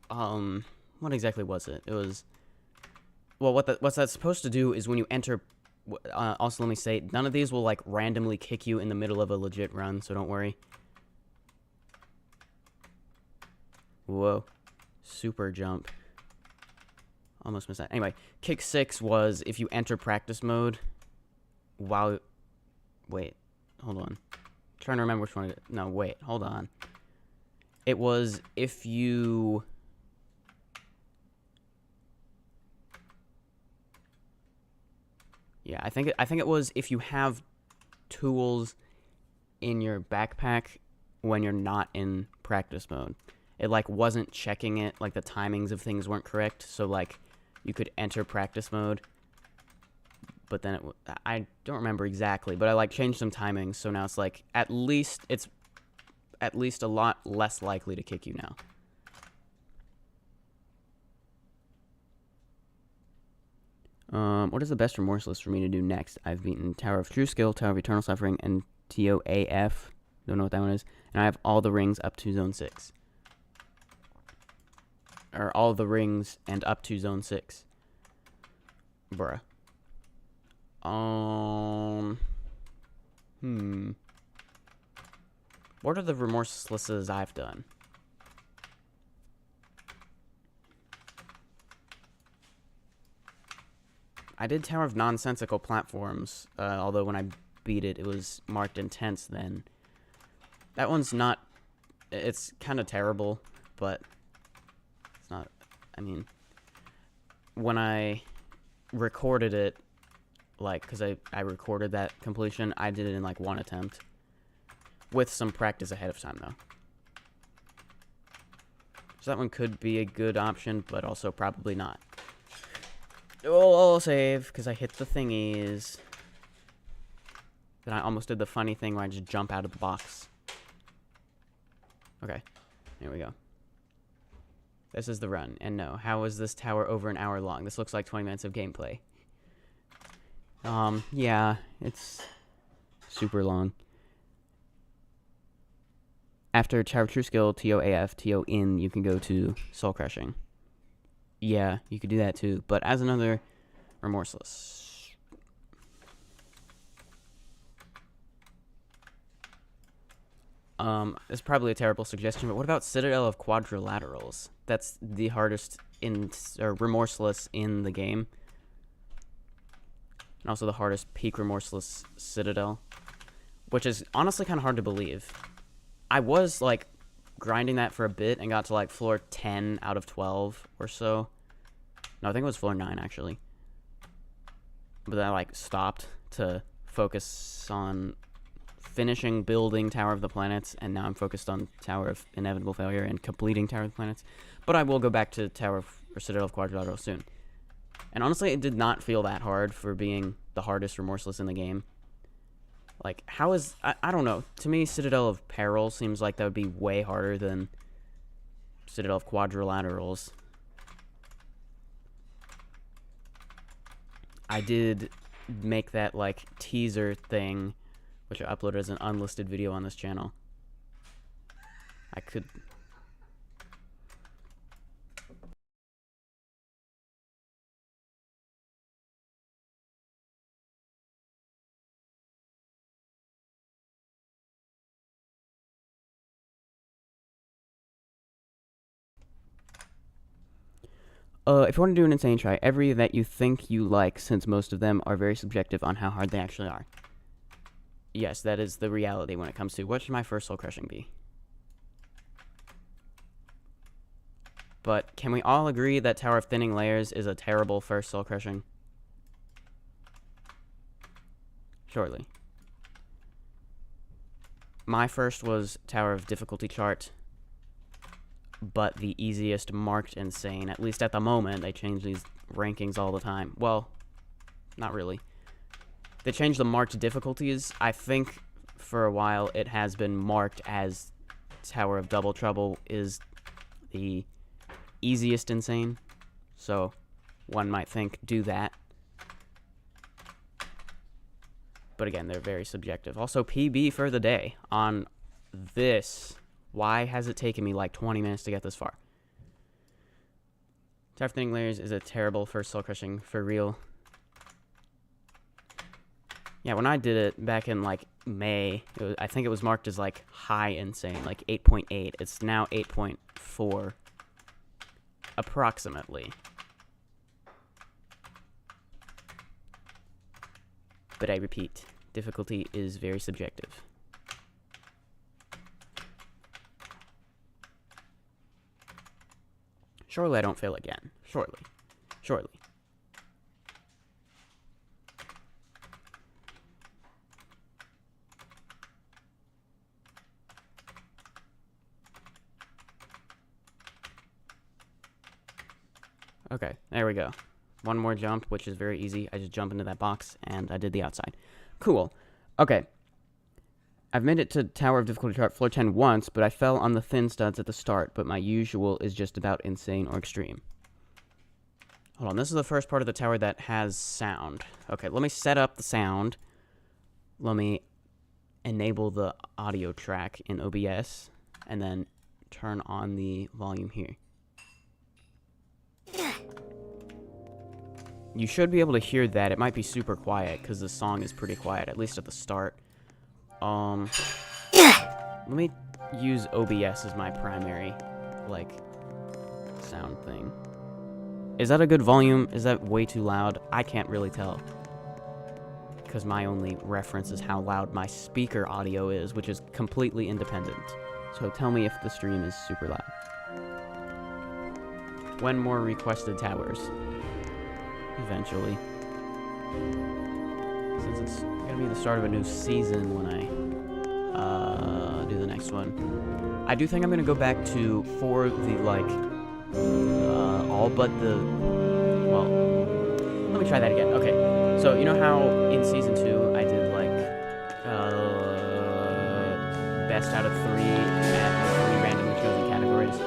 what exactly was it? It was, well, what that's supposed to do is when you enter Also, let me say, none of these will, like, randomly kick you in the middle of a legit run, so don't worry. Whoa. Super jump. Almost missed that. Anyway, kick 6 was if you enter practice mode while... Wait. Hold on. I'm trying to remember which one it is. No, wait. Hold on. It was if you... Yeah, I think it was if you have tools in your backpack when you're not in practice mode. It, like, wasn't checking it, like, the timings of things weren't correct, so, like, you could enter practice mode, but then I don't remember exactly, but I, like, changed some timings, so now it's, like, it's at least a lot less likely to kick you now. What is the best remorseless for me to do next? I've beaten Tower of True Skill, Tower of Eternal Suffering, and JToH. Don't know what that one is. And I have all the rings up to Zone 6. Or all the rings and up to Zone 6. Bruh. What are the remorselesses I've done? I did Tower of Nonsensical Platforms, although when I beat it, it was marked intense then. That one's not... It's kind of terrible, but... It's not... I mean... When I recorded it, like, because I recorded that completion, I did it in, like, one attempt. With some practice ahead of time, though. So that one could be a good option, but also probably not. I'll save, because I hit the thingies. Then I almost did the funny thing where I just jump out of the box. Okay, here we go. This is the run. And no, how is this tower over an hour long? This looks like 20 minutes of gameplay. Yeah, it's super long. After Tower of True Skill, JToH, JToH, you can go to Soul Crushing. Yeah, you could do that too. But as another remorseless. It's probably a terrible suggestion, but what about Citadel of Quadrilaterals? That's the hardest or remorseless in the game. And also the hardest peak remorseless Citadel. Which is honestly kind of hard to believe. I was, like, grinding that for a bit and got to, like, floor 10 out of 12 or so. No, I think it was floor 9, actually. But then I, like, stopped to focus on finishing building Tower of the Planets, and now I'm focused on Tower of Inevitable Failure and completing Tower of the Planets. But I will go back to Tower of, or Citadel of Quadrilateral soon. And honestly, it did not feel that hard for being the hardest remorseless in the game. Like, how is... I don't know. To me, Citadel of Peril seems like that would be way harder than Citadel of Quadrilaterals. I did make that, like, teaser thing, which I uploaded as an unlisted video on this channel. I could... if you want to do an insane try, every that you think you like, since most of them are very subjective on how hard they actually are. Yes, that is the reality when it comes to what should my first soul crushing be. But can we all agree that Tower of Thinning Layers is a terrible first soul crushing? Surely. My first was Tower of Difficulty Chart, but the easiest marked insane, at least at the moment. They change these rankings all the time. Well, not really. They change the marked difficulties. I think for a while it has been marked as Tower of Double Trouble is the easiest insane. So one might think do that. But again, they're very subjective. Also, PB for the day on this. Why has it taken me like 20 minutes to get this far? Tower of Thinning Layers is a terrible first soul crushing for real. Yeah, when I did it back in, like, May, I think it was marked as, like, high insane, like 8.8. It's now 8.4, approximately. But I repeat, difficulty is very subjective. Surely I don't fail again. Surely. Surely. Okay, there we go. One more jump, which is very easy. I just jump into that box, and I did the outside. Cool. Okay. I've made it to Tower of Difficulty Chart Floor 10 once, but I fell on the thin studs at the start, but my usual is just about insane or extreme. Hold on, this is the first part of the tower that has sound. Okay, let me set up the sound. Let me enable the audio track in OBS, and then turn on the volume here. You should be able to hear that. It might be super quiet, because the song is pretty quiet, at least at the start. Let me use OBS as my primary, like, sound thing. Is that a good volume? Is that way too loud? I can't really tell. Because my only reference is how loud my speaker audio is, which is completely independent. So tell me if the stream is super loud. When more requested towers? Eventually. Since it's gonna be the start of a new season when I do the next one. I do think I'm gonna go back to, for the, like, all but the, well, let me try that again. Okay, so you know how in season 2 I did, like, best out of 3 at 3 randomly chosen categories?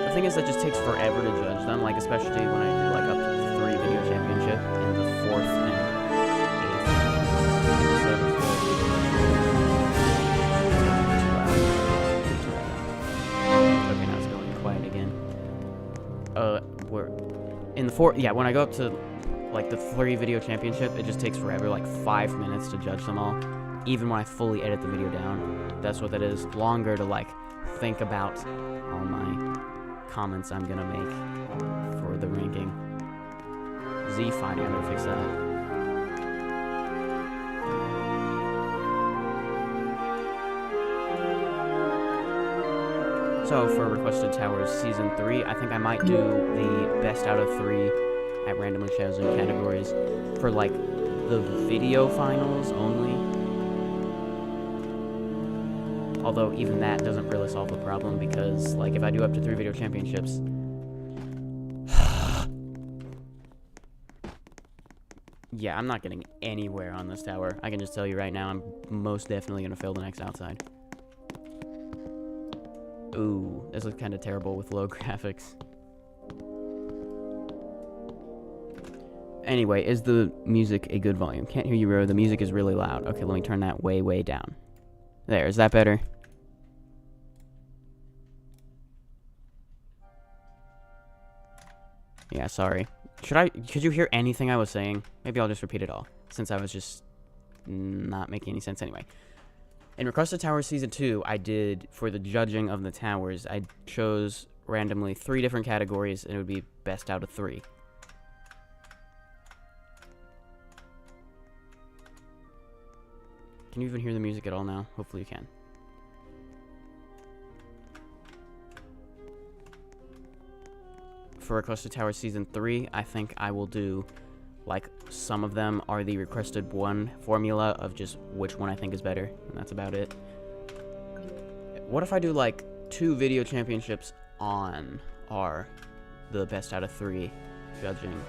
The thing is that just takes forever to judge them, like, especially when I do, like, up to the 3 video championship in the 4th and 8th episode of okay, now it's going quiet again. We're in the 4th, yeah, when I go up to, like, the 3 video championship, it just takes forever, like 5 minutes to judge them all, even when I fully edit the video down. That's what that is. Longer to, like, think about all my comments I'm gonna make for the ranking. Z fighting, I'm gonna fix that. So for Requested Towers Season 3, I think I might do the best out of 3 at randomly chosen categories for, like, the video finals only. Although even that doesn't really solve the problem because, like, if I do up to 3 video championships... yeah, I'm not getting anywhere on this tower. I can just tell you right now, I'm most definitely going to fail the next outside. Ooh, this looks kind of terrible with low graphics. Anyway, is the music a good volume? Can't hear you, Roro. The music is really loud. Okay, let me turn that way, way down. There, is that better? Yeah, sorry. Could you hear anything I was saying? Maybe I'll just repeat it all, since I was just not making any sense anyway. In Requested Towers Season 2, I did, for the judging of the towers, I chose randomly 3 different categories, and it would be best out of 3. Can you even hear the music at all now? Hopefully you can. For Requested Towers Season 3, I think I will do, like, some of them are the requested one formula of just which one I think is better, and that's about it. What if I do, like, 2 video championships on are the best out of 3 judging?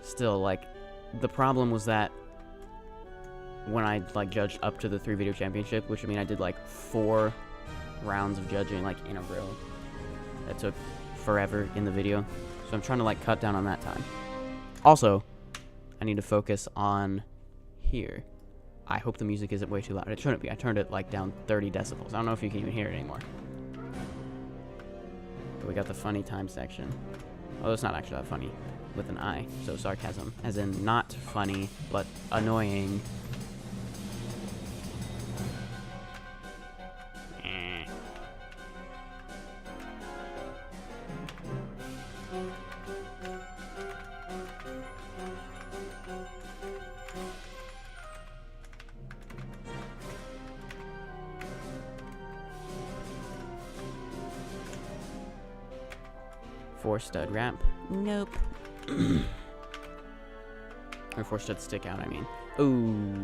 Still, like, the problem was that when I, like, judged up to the 3 video championship, which, I mean, I did, like, 4 rounds of judging, like, in a row. That took forever in the video, so I'm trying to, like, cut down on that time. Also, I need to focus on here. I hope the music isn't way too loud. It shouldn't be. I turned it, like, down 30 decibels. I don't know if you can even hear it anymore. But we got the funny time section. Oh, it's not actually that funny. with an I, so sarcasm, as in not funny, but annoying. Four stud ramp. Nope. Or four stud stick out, I mean. Ooh.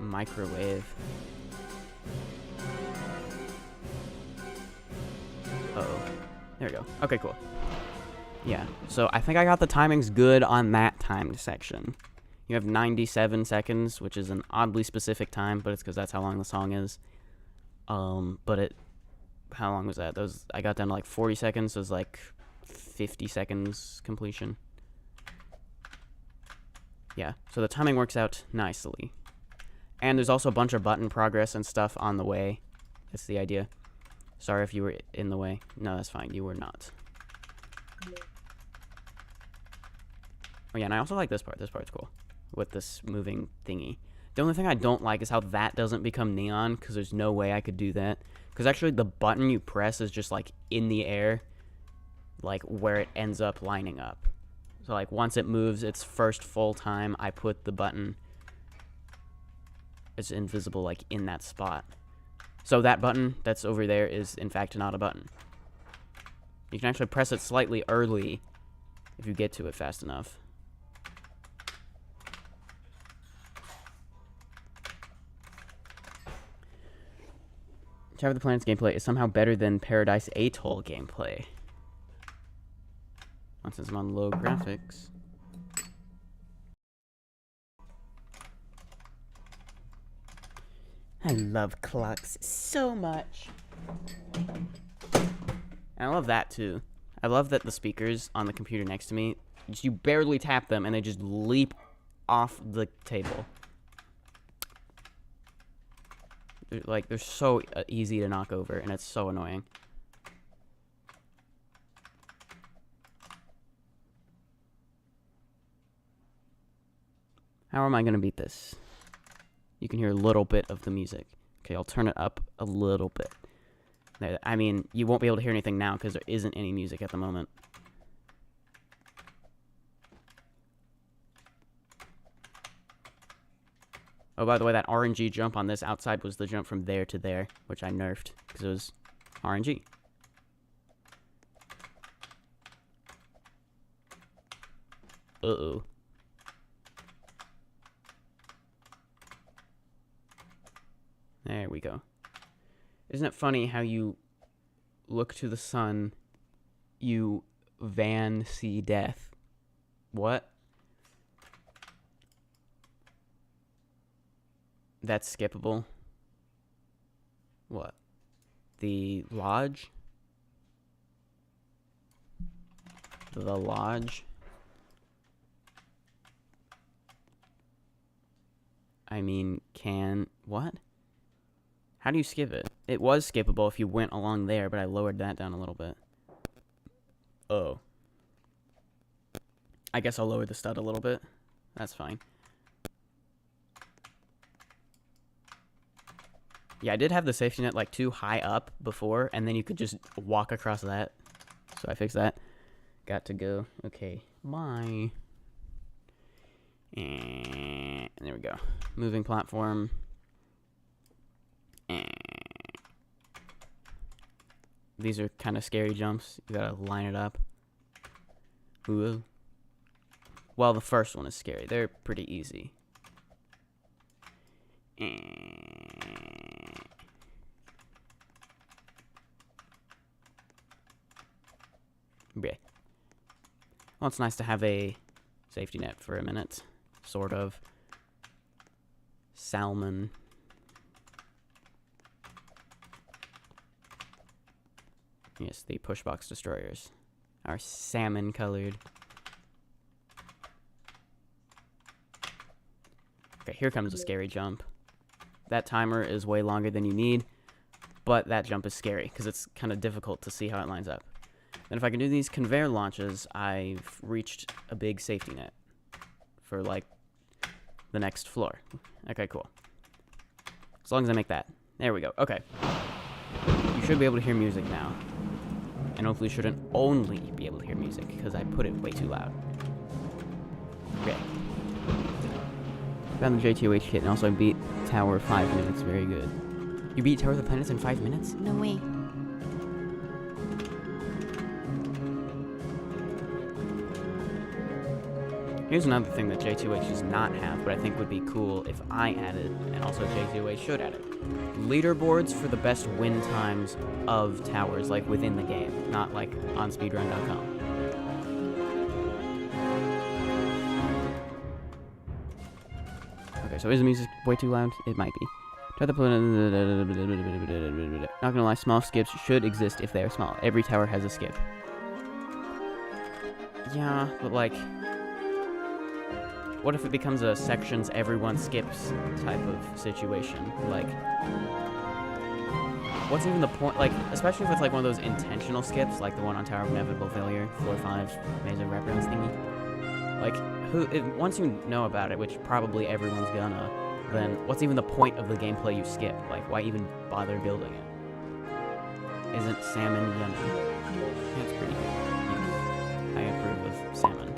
Microwave. Uh-oh. There we go. Okay, cool. Yeah, so I think I got the timings good on that timed section. You have 97 seconds, which is an oddly specific time, but it's because that's how long the song is. But it... How long was that? I got down to like 40 seconds, so it was like 50 seconds completion. Yeah, so the timing works out nicely. And there's also a bunch of button progress and stuff on the way. That's the idea. Sorry if you were in the way. No, that's fine. You were not. Oh yeah, and I also like this part. This part's cool. With this moving thingy. The only thing I don't like is how that doesn't become neon, because there's no way I could do that. Because actually the button you press is just like in the air, like where it ends up lining up. So like once it moves its first full time, I put the button, it's invisible like in that spot. So that button that's over there is in fact not a button. You can actually press it slightly early if you get to it fast enough. Tower of the Planets gameplay is somehow better than Paradise Atoll gameplay. Since I'm on low graphics. I love clocks so much. And I love that too. I love that the speakers on the computer next to me, you barely tap them and they just leap off the table. They're so easy to knock over, and it's so annoying. How am I going to beat this? You can hear a little bit of the music. Okay, I'll turn it up a little bit. I mean, you won't be able to hear anything now because there isn't any music at the moment. Oh, by the way, that RNG jump on this outside was the jump from there to there, which I nerfed because it was RNG. Uh-oh. There we go. Isn't it funny how you look to the sun, you see death? What? That's skippable. What? The lodge? The lodge? I mean, what? How do you skip it? It was skippable if you went along there, but I lowered that down a little bit. Oh. I guess I'll lower the stud a little bit. That's fine. Yeah, I did have the safety net like too high up before, and then you could just walk across that. So I fixed that. Got to go. Okay, bye. And there we go. Moving platform. These are kind of scary jumps. You gotta line it up. Ooh. Well, the first one is scary. They're pretty easy. Yeah. Well, it's nice to have a safety net for a minute. Sort of. Salmon. Yes, the pushbox destroyers are salmon colored. Okay, here comes a scary jump. That timer is way longer than you need, but that jump is scary because it's kind of difficult to see how it lines up. Then if I can do these conveyor launches, I've reached a big safety net for, like, the next floor. Okay, cool. As long as I make that. There we go. Okay. You should be able to hear music now. And hopefully you shouldn't only be able to hear music, because I put it way too loud. Okay. Found the JToH kit, and also I beat Tower 5 minutes. Very good. You beat Tower of the Planets in 5 minutes? No way. Here's another thing that JToH does not have, but I think would be cool if I added, and also JToH should add it. Leaderboards for the best win times of towers, like within the game, not like on speedrun.com. Okay, so is the music way too loud? It might be. Not gonna lie, small skips should exist if they are small. Every tower has a skip. Yeah, but like, what if it becomes a sections everyone skips type of situation? Like, what's even the point? Like, especially if it's like one of those intentional skips, like the one on Tower of Inevitable Failure, floor 5, Maze of Wraparounds thingy. Like, once you know about it, which probably everyone's gonna, then what's even the point of the gameplay you skip? Like, why even bother building it? Isn't salmon yummy? That's pretty good. Yes. I approve of salmon.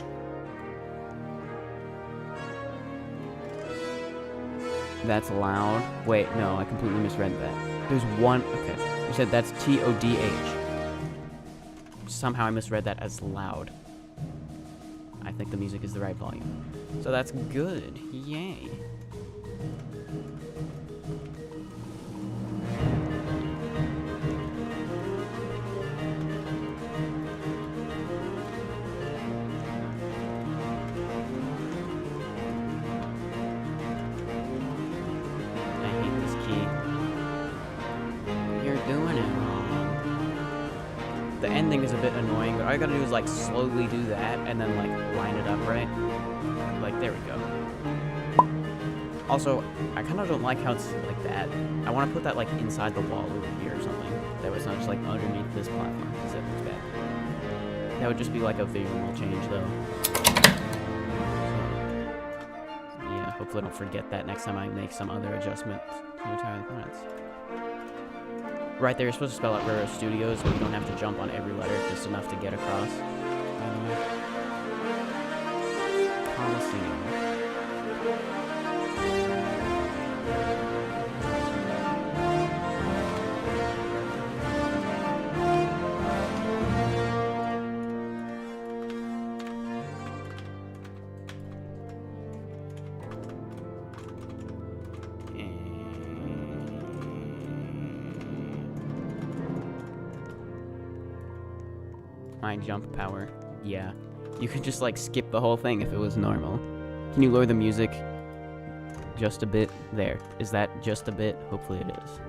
That's loud. Wait, no, I completely misread that. There's one. Okay. You said that's TODH. Somehow I misread that as loud. I think the music is the right volume. So that's good. Yay. The ending is a bit annoying, but all you gotta do is like slowly do that and then like line it up right. Like, there we go. Also, I kind of don't like how it's like that. I want to put that like inside the wall over here or something. That way it's not just like underneath this platform, because that looks bad. That would just be like a visual change though. Yeah, hopefully I don't forget that next time I make some other adjustment to Tower of the Planets. Right there, you're supposed to spell out Roro Studios, but you don't have to jump on every letter, just enough to get across. By the way. Coliseum. My jump power. Yeah. You could just like skip the whole thing if it was normal. Can you lower the music just a bit? There. Is that just a bit? Hopefully it is.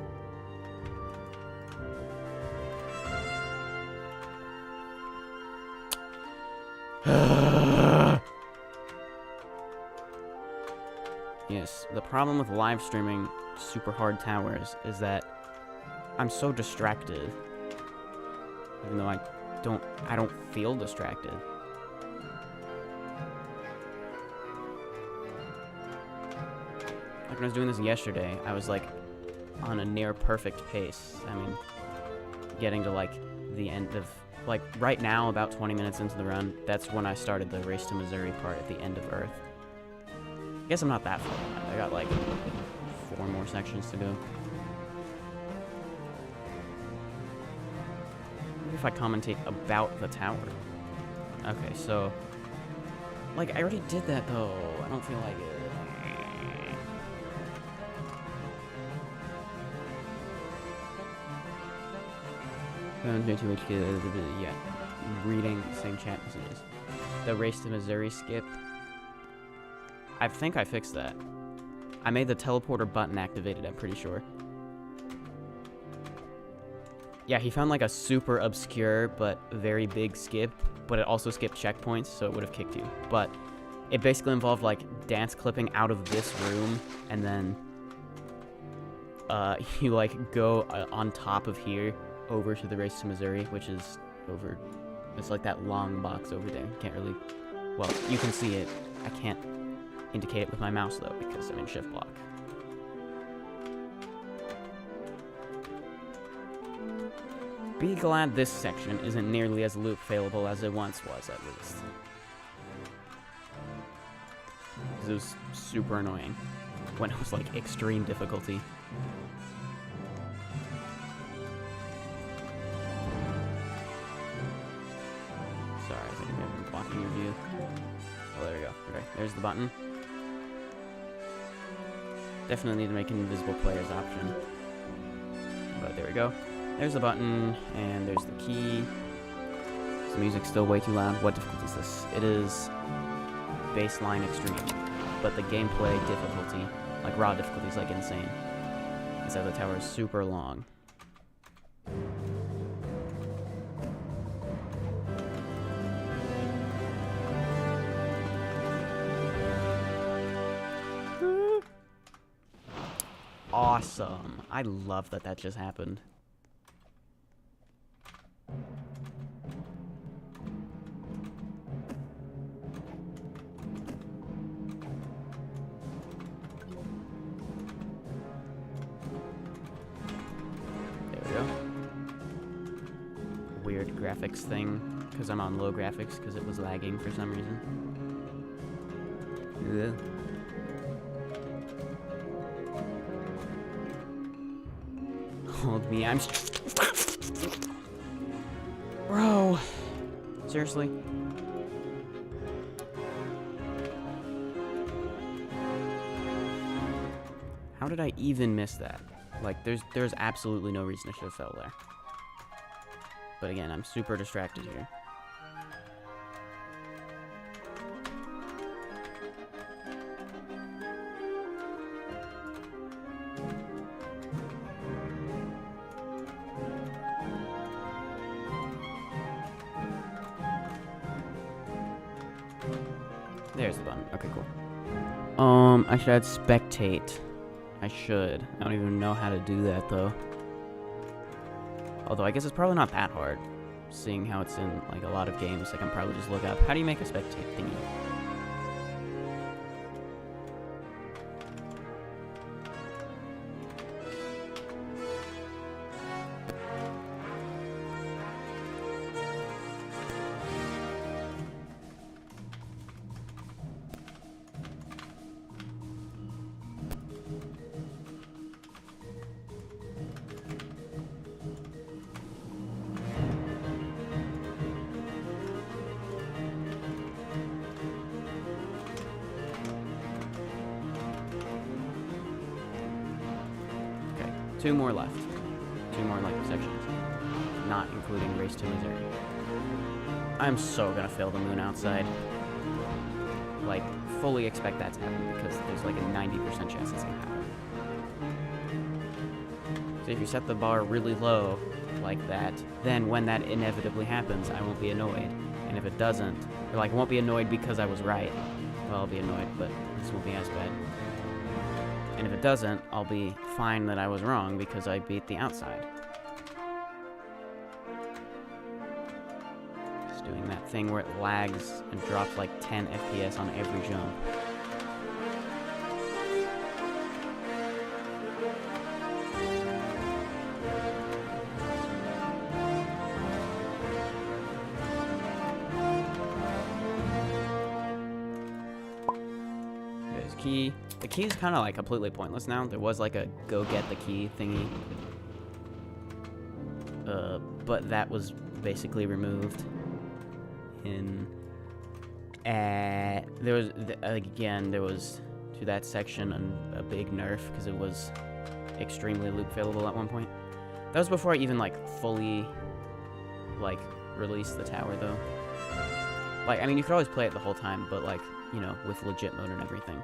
Yes, the problem with live streaming super hard towers is that I'm so distracted. Even though I don't feel distracted. Like when I was doing this yesterday, I was like on a near perfect pace. I mean, getting to like the end of, like right now, about 20 minutes into the run, that's when I started the Race to Missouri part at the end of Earth. I guess I'm not that far behind. I got like 4 more sections to go. If I commentate about the tower. Okay, so like I already did that though. I don't feel like it. Yeah, reading the same chat messages. The Race to Missouri skip. I think I fixed that. I made the teleporter button activated, I'm pretty sure. Yeah, he found like a super obscure but very big skip, but it also skipped checkpoints, so it would have kicked you. But it basically involved like dance clipping out of this room, and then you like go on top of here over to the Race to Missouri, which is over It's like that long box over there. Can't really... Well, you can see it. I can't indicate it with my mouse, though, because I'm in shift block. Be glad this section isn't nearly as loop failable as it once was, at least. Because it was super annoying when it was, like, extreme difficulty. Sorry, I think I'm blocking your view. Oh, there we go. Okay, there's the button. Definitely need to make an invisible players option. But there we go. There's the button, and there's the key. Is the music still way too loud? What difficulty is this? It is baseline extreme. But the gameplay difficulty, like raw difficulty, is like insane. Is that the tower is super long. Awesome. I love that that just happened. There we go. Weird graphics thing, because I'm on low graphics, because it was lagging for some reason. Ugh. Hold me, I'm... Bro! Seriously? How did I even miss that? Like, there's absolutely no reason I should have fell there. But again, I'm super distracted here. There's the button. Okay, cool. I should add spectate. I should. I don't even know how to do that, though. Although, I guess it's probably not that hard. Seeing how it's in, like, a lot of games. I can probably just look up, how do you make a spectate thingy? Two more left. Two more, like, sections. Not including Race to Missouri. I'm so gonna fail the moon outside. Like, fully expect that to happen because there's like a 90% chance it's gonna happen. So if you set the bar really low, like that, then when that inevitably happens, I won't be annoyed. And if it doesn't, or like, I won't be annoyed because I was right. Well, I'll be annoyed, but this won't be as bad. And if it doesn't, I'll be fine that I was wrong because I beat the outside. Just doing that thing where it lags and drops like 10 FPS on every jump. There's key. The key is kind of like completely pointless now. There was like a go get the key thingy. But that was basically removed. There was, again, there was to that section a big nerf because it was extremely loop failable at one point. That was before I even like fully like released the tower though. Like, I mean, you could always play it the whole time, but like, you know, with legit mode and everything.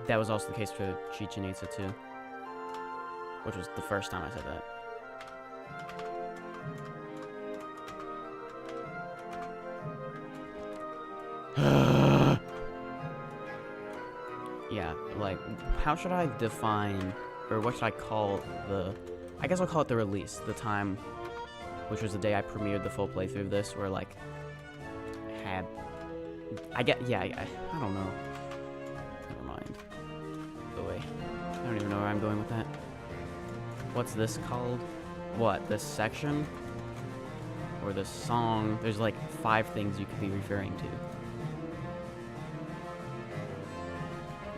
That was also the case for Chichen Itza 2, which was the first time I said that. Yeah, like, how should I define, or what should I call the, I guess I'll call it the release, the time which was the day I premiered the full playthrough of this, where like had I don't know. Never mind. Go away. I don't even know where I'm going with that. What's this called? What, this section? Or this song? There's like 5 things you could be referring to.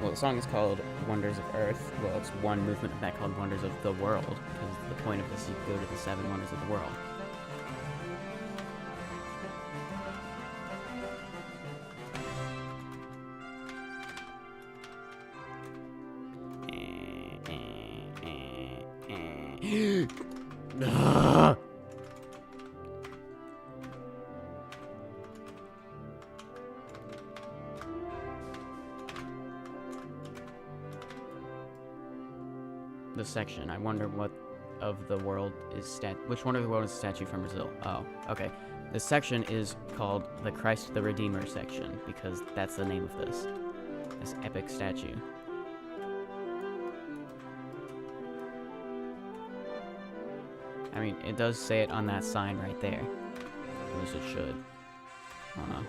Well, the song is called Wonders of Earth. Well, it's one movement of that called Wonders of the World, because the point of this is you go to the 7 wonders of the world. The section. I wonder what of the world is which one of the world is a statue from Brazil? Oh, okay. This section is called the Christ the Redeemer section, because that's the name of this epic statue. I mean, it does say it on that sign right there. At least it should. I don't know.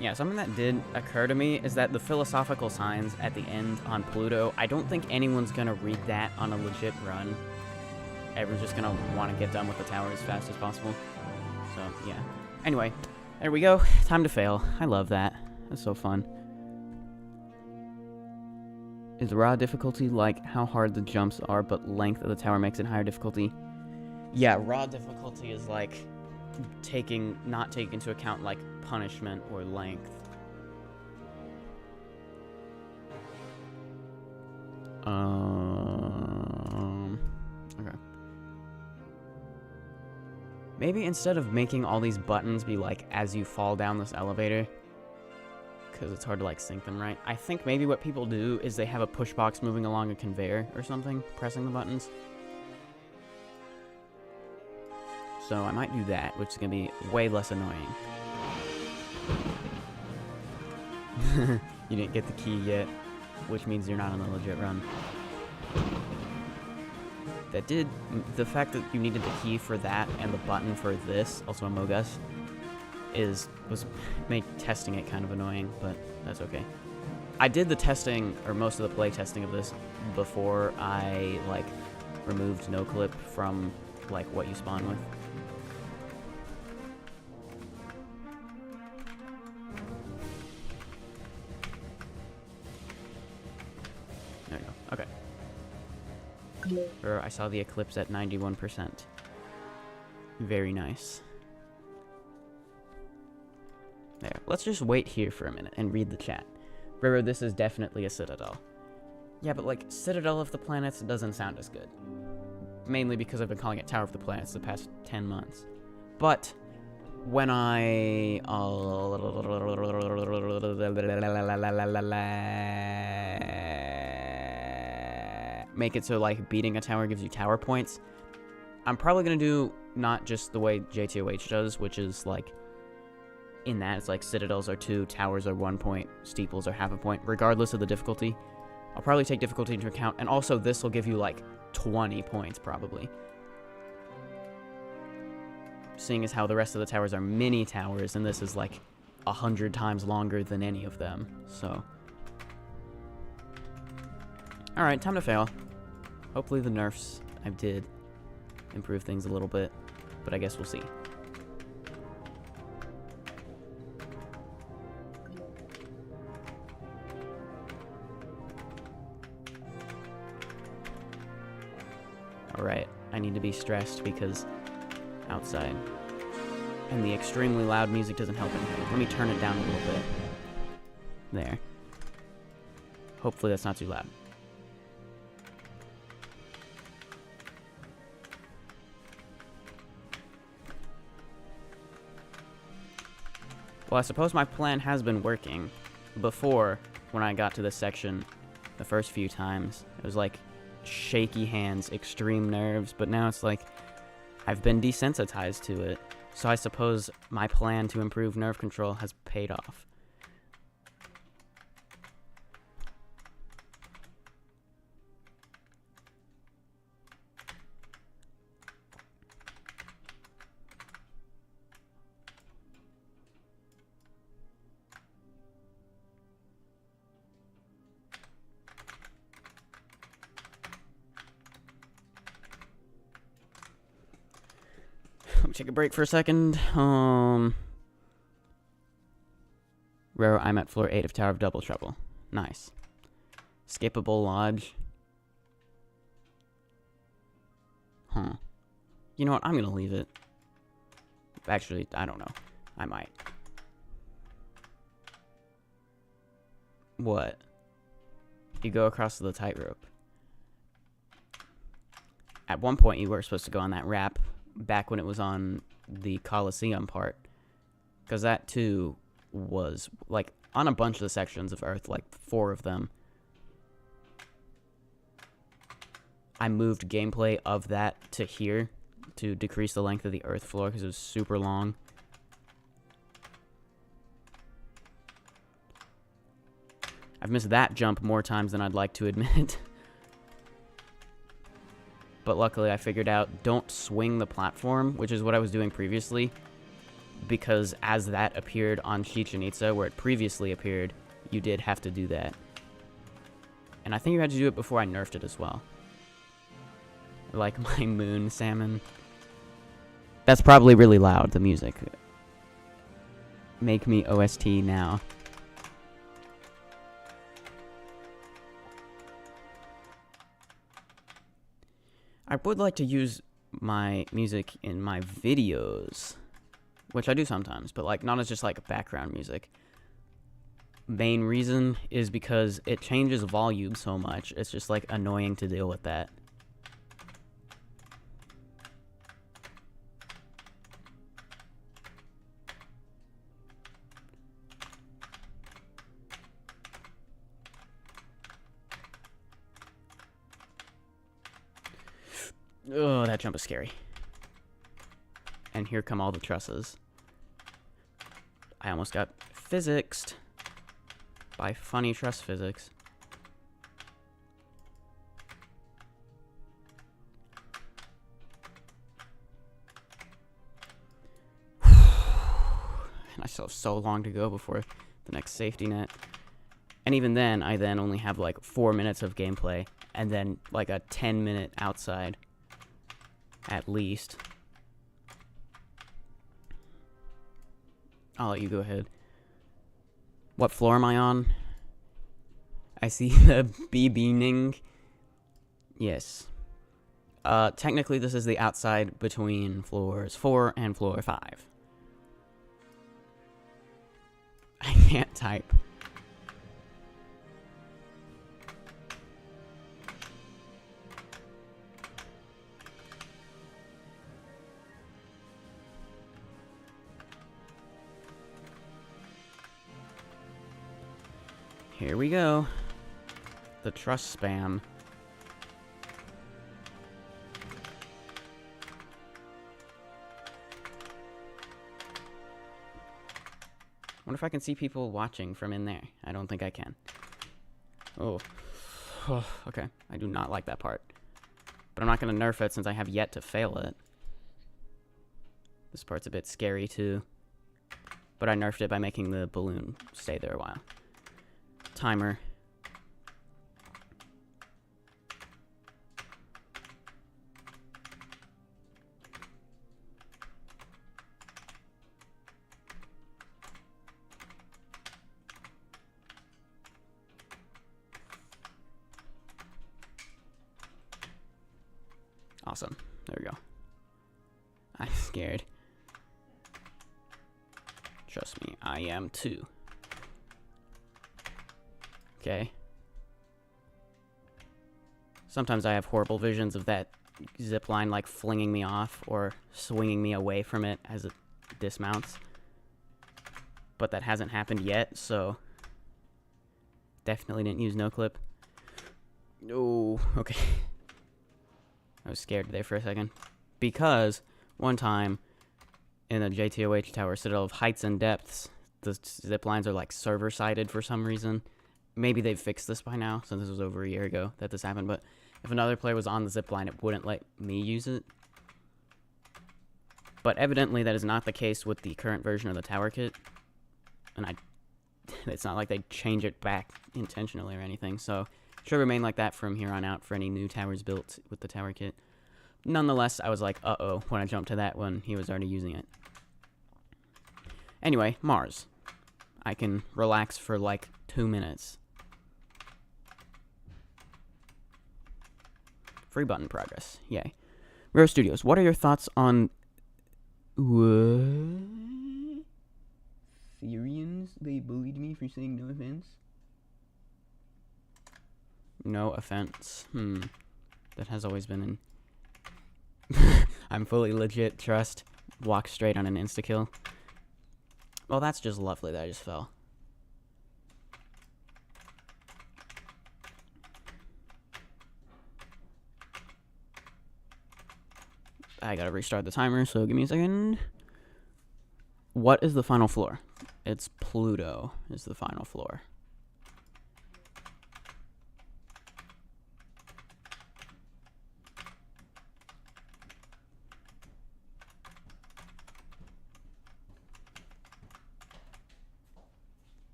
Yeah, something that did occur to me is that the philosophical signs at the end on Pluto, I don't think anyone's gonna read that on a legit run. Everyone's just gonna want to get done with the tower as fast as possible. So, yeah. Anyway, there we go. Time to fail. I love that. That's so fun. Is raw difficulty like how hard the jumps are, but length of the tower makes it higher difficulty? Yeah, raw difficulty is like not taking into account like punishment or length. Okay. Maybe instead of making all these buttons be like as you fall down this elevator, because it's hard to like sync them right, I think maybe what people do is they have a push box moving along a conveyor or something, pressing the buttons. So I might do that, which is going to be way less annoying. You didn't get the key yet, which means you're not on the legit run. The fact that you needed the key for that and the button for this, also Among Us, made testing it kind of annoying, but that's okay. I did the testing, or most of the play testing of this, before I, like, removed NoClip from, like, what you spawn with. There we go. Okay. I saw the eclipse at 91%. Very nice. There. Let's just wait here for a minute and read the chat. Roro, this is definitely a citadel. Yeah, but like, Citadel of the Planets doesn't sound as good. Mainly because I've been calling it Tower of the Planets the past 10 months. But when I make it so like beating a tower gives you tower points, I'm probably gonna do not just the way JToH does, which is like in that it's like citadels are 2, towers are 1 point, steeples are half a point, regardless of the difficulty. I'll probably take difficulty into account, and also this will give you like 20 points probably. Seeing as how the rest of the towers are mini towers, and this is like 100 times longer than any of them, so. Alright, time to fail. Hopefully the nerfs I did improve things a little bit, but I guess we'll see. Alright, I need to be stressed because outside. And the extremely loud music doesn't help anything. Let me turn it down a little bit. There. Hopefully that's not too loud. Well, I suppose my plan has been working. Before, when I got to this section the first few times, it was like shaky hands, extreme nerves, but now it's like I've been desensitized to it. So I suppose my plan to improve nerve control has paid off. take a break for a second. Roro, I'm at floor 8 of Tower of Double Trouble. Nice. Skippable Lodge. Huh. You know what? I'm gonna leave it. Actually, I don't know. I might. What? You go across the tightrope. At one point, you were supposed to go on that ramp back when it was on the Coliseum part. Because that, too, was, like, on a bunch of the sections of Earth, like 4 of them. I moved gameplay of that to here to decrease the length of the Earth floor because it was super long. I've missed that jump more times than I'd like to admit. But luckily I figured out don't swing the platform, which is what I was doing previously. Because as that appeared on Chichen Itza, where it previously appeared, you did have to do that. And I think you had to do it before I nerfed it as well. Like my moon salmon. That's probably really loud, the music. Make me OST now. I would like to use my music in my videos, which I do sometimes, but like not as just like background music. Main reason is because it changes volume so much, it's just like annoying to deal with that. Oh, that jump is scary. And here come all the trusses. I almost got physicsed by funny truss physics. And I still have so long to go before the next safety net. And even then, I then only have like 4 minutes of gameplay and then like a 10-minute outside. At least. I'll let you go ahead. What floor am I on? I see the beaming. Yes. Technically this is the outside between floors 4 and floor 5. I can't type. Here we go. The truss spam. Wonder if I can see people watching from in there. I don't think I can. Oh. Okay. I do not like that part. But I'm not going to nerf it since I have yet to fail it. This part's a bit scary too. But I nerfed it by making the balloon stay there a while. Timer. Awesome. There we go. I'm scared. Trust me, I am too. Okay. Sometimes I have horrible visions of that zip line like flinging me off or swinging me away from it as it dismounts. But that hasn't happened yet, so definitely didn't use no clip. Oh, okay. I was scared there for a second. Because one time in the JToH tower, Citadel of Heights and Depths, the zip lines are like server-sided for some reason. Maybe they've fixed this by now, since this was over a year ago that this happened, but if another player was on the zipline, it wouldn't let me use it. But evidently that is not the case with the current version of the tower kit. And it's not like they change it back intentionally or anything, so it should remain like that from here on out for any new towers built with the tower kit. Nonetheless, I was like, uh-oh, when I jumped to that one, he was already using it. Anyway, Mars. I can relax for like 2 minutes. Free button progress. Yay. Roro Studios, what are your thoughts on... What? Syrians? They bullied me for saying no offense? No offense. That has always been in... I'm fully legit, trust. Walk straight on an insta-kill. Well, that's just lovely that I just fell. I gotta restart the timer, so give me a second. What is the final floor? It's Pluto is the final floor.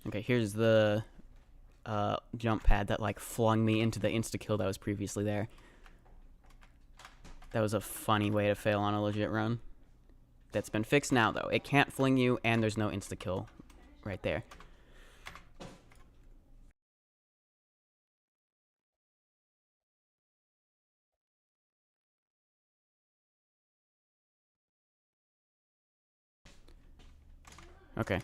Okay, here's the jump pad that like flung me into the insta-kill that was previously there. That was a funny way to fail on a legit run. That's been fixed now, though. It can't fling you, and there's no insta-kill right there. Okay,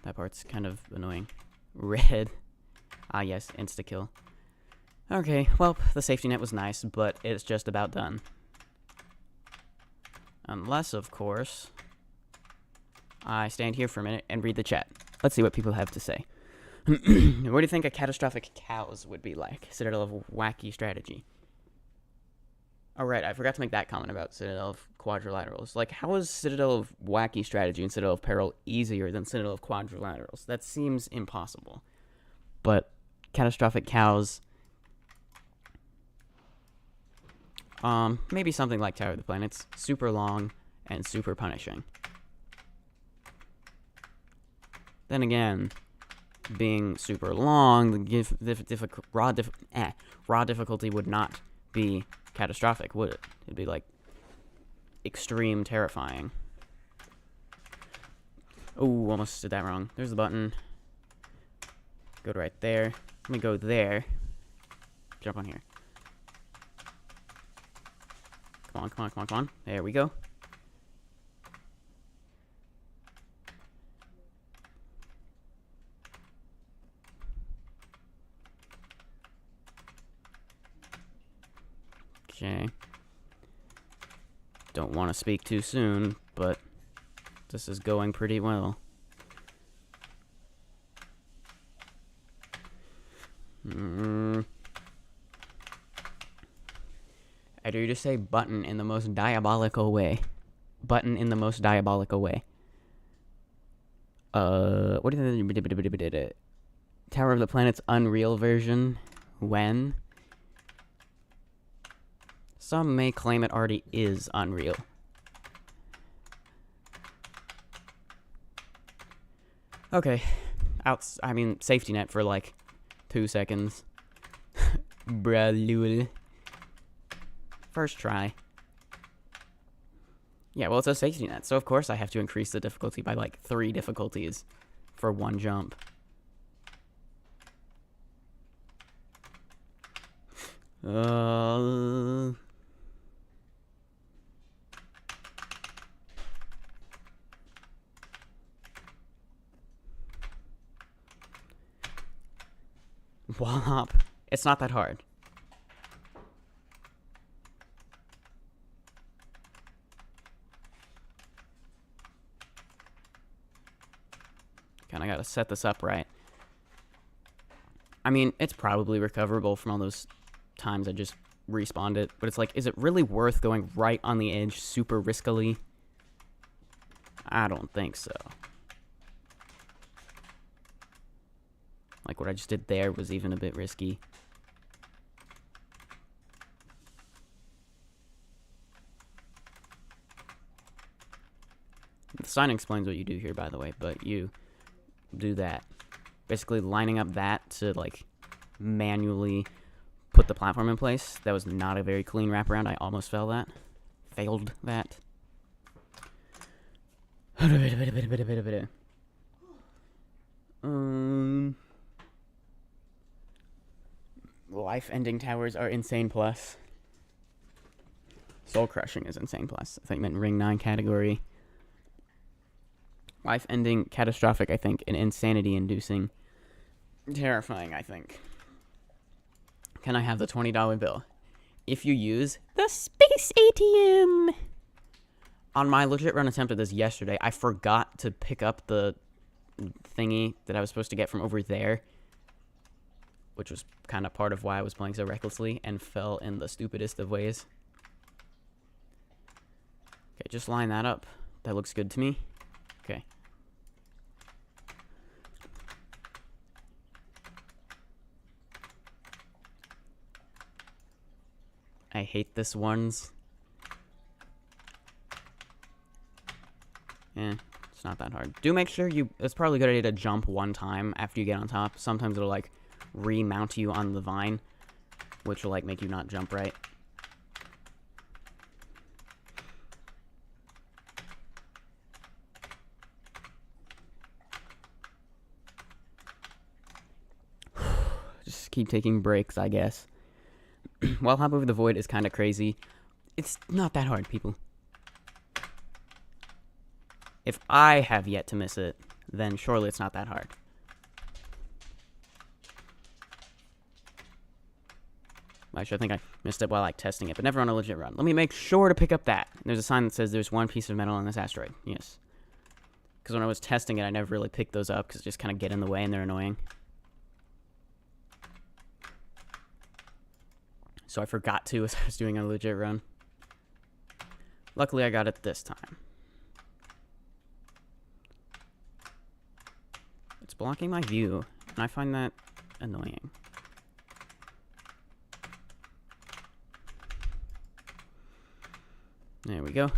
that part's kind of annoying. Red. Ah, yes, insta-kill. Okay, well, the safety net was nice, but it's just about done. Unless, of course, I stand here for a minute and read the chat. Let's see what people have to say. What do you think a catastrophic cows would be like? Citadel of wacky strategy. Oh, right, I forgot to make that comment about Citadel of quadrilaterals. Like, how is Citadel of wacky strategy and Citadel of peril easier than Citadel of quadrilaterals? That seems impossible. But catastrophic cows... maybe something like Tower of the Planets. Super long and super punishing. Then again, being super long, the raw difficulty would not be catastrophic, would it? It'd be like extreme terrifying. Oh, almost did that wrong. There's the button. Go to right there. Let me go there. Jump on here. Come on, come on, come on, come on. There we go. Okay. Don't want to speak too soon, but this is going pretty well. I dare you to say button in the most diabolical way. Button in the most diabolical way. What do you think? Tower of the Planets Unreal version? When? Some may claim it already is Unreal. Okay. Safety net for like 2 seconds. Bruh, first try. Yeah, well, it's a safety net, so of course I have to increase the difficulty by like 3 difficulties for 1 jump. Wallop. It's not that hard. Kinda gotta set this up right. I mean, it's probably recoverable from all those times I just respawned it, but it's like, is it really worth going right on the edge super riskily? I don't think so. Like, what I just did there was even a bit risky. The sign explains what you do here, by the way, but you do that. Basically lining up that to, like, manually put the platform in place. That was not a very clean wraparound. I almost failed that. Life-ending towers are insane plus. Soul-crushing is insane plus. I think meant Ring 9 category. Life-ending, catastrophic, I think, and insanity-inducing. Terrifying, I think. Can I have the $20 bill? If you use the Space ATM! On my legit run attempt at this yesterday, I forgot to pick up the thingy that I was supposed to get from over there, which was kind of part of why I was playing so recklessly, and fell in the stupidest of ways. Okay, just line that up. That looks good to me. Okay. I hate this ones. It's not that hard. Do make sure it's probably a good idea to jump one time after you get on top. Sometimes it'll, like, remount you on the vine, which will, like, make you not jump right. Just keep taking breaks, I guess. While hop over the void is kind of crazy. It's not that hard, people. If I have yet to miss it, then surely it's not that hard. Actually, I think I missed it while, like, testing it, but never on a legit run. Let me make sure to pick up that. There's a sign that says there's one piece of metal on this asteroid. Yes. Because when I was testing it, I never really picked those up because they just kind of get in the way and they're annoying. So I forgot to as I was doing a legit run. Luckily, I got it this time. It's blocking my view, and I find that annoying. There we go.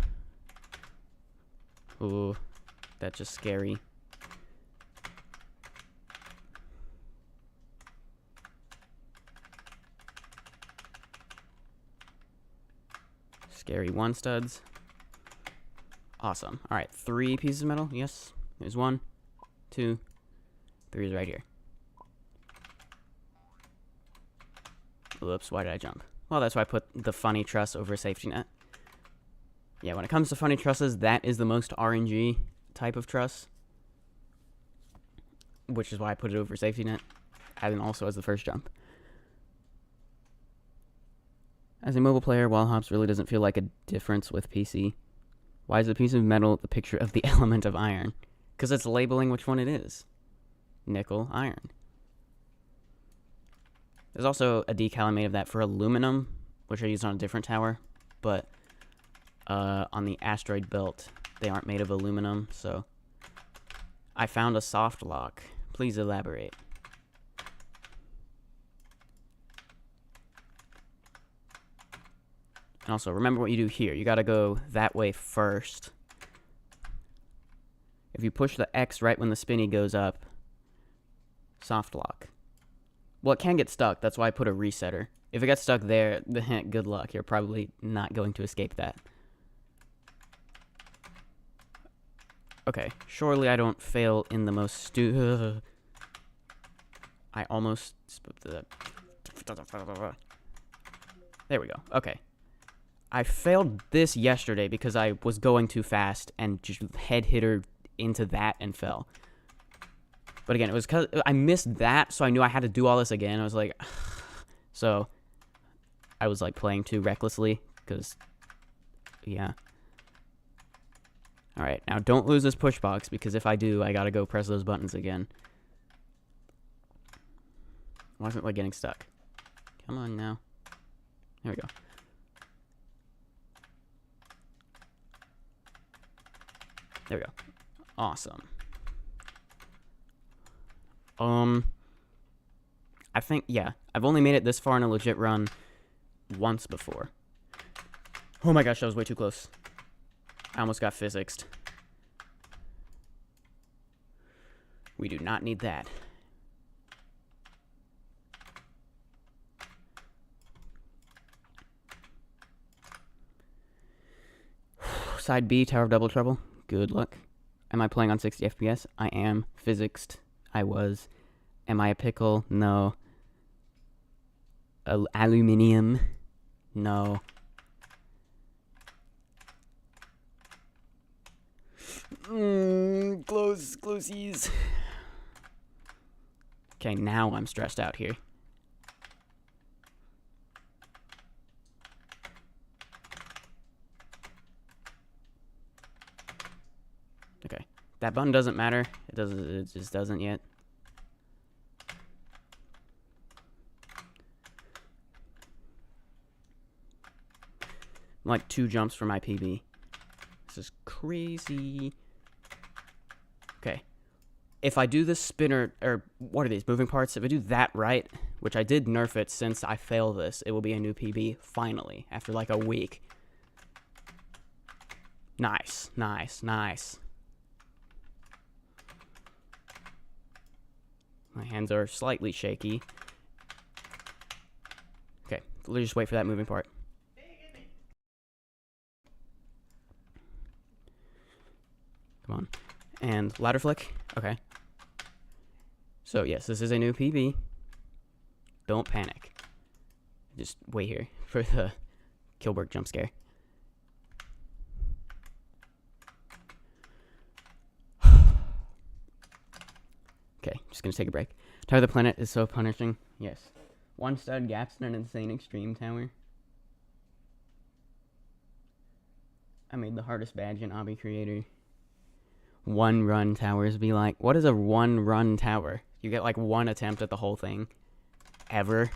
Ooh, that's just scary. Scary one studs. Awesome. Alright, 3 pieces of metal. Yes. There's 1, 2, 3 is right here. Whoops, why did I jump? Well, that's why I put the funny truss over a safety net. Yeah, when it comes to funny trusses, that is the most RNG type of truss. Which is why I put it over safety net. And also as the first jump. As a mobile player, wall hops really doesn't feel like a difference with PC. Why is a piece of metal the picture of the element of iron? Because it's labeling which one it is. Nickel, iron. There's also a decal I made of that for aluminum, which I used on a different tower. But on the asteroid belt, they aren't made of aluminum, so I found a soft lock. Please elaborate. And also, remember what you do here. You gotta go that way first. If you push the X right when the spinny goes up, soft lock. Well, it can get stuck. That's why I put a resetter. If it gets stuck there, good luck. You're probably not going to escape that. Okay, surely I don't fail in the most I almost... There we go. Okay. I failed this yesterday because I was going too fast and just head hit her into that and fell. But again, it was because I missed that, so I knew I had to do all this again. I was like... So, I was, like, playing too recklessly, because... Yeah. Alright, now don't lose this push box, because if I do, I gotta go press those buttons again. Why isn't it, like, getting stuck? Come on now. There we go. There we go. Awesome. I think, yeah. I've only made it this far in a legit run once before. Oh my gosh, that was way too close. I almost got physicsed. We do not need that. Side B, Tower of Double Trouble. Good luck. Am I playing on 60 FPS? I am. Physicsed. I was. Am I a pickle? No. Aluminium? No. Closies. Okay, now I'm stressed out here. Okay, that button doesn't matter. It just doesn't yet. I'm like 2 jumps for my PB. This is crazy. Okay. If I do this spinner, or what are these, moving parts? If I do that right, which I did nerf it since I failed this, it will be a new PB, finally, after like a week. Nice, nice, nice. My hands are slightly shaky. Okay, let's just wait for that moving part. Come on. And ladder flick. Okay. So, yes, this is a new PB. Don't panic. Just wait here for the Kilberg jump scare. Okay, just gonna take a break. Tower of the Planet is so punishing. Yes. 1 stud gaps in an insane extreme tower. I made the hardest badge in Obby Creator. 1 run towers be like, what is a 1 run tower? You get like 1 attempt at the whole thing. Ever.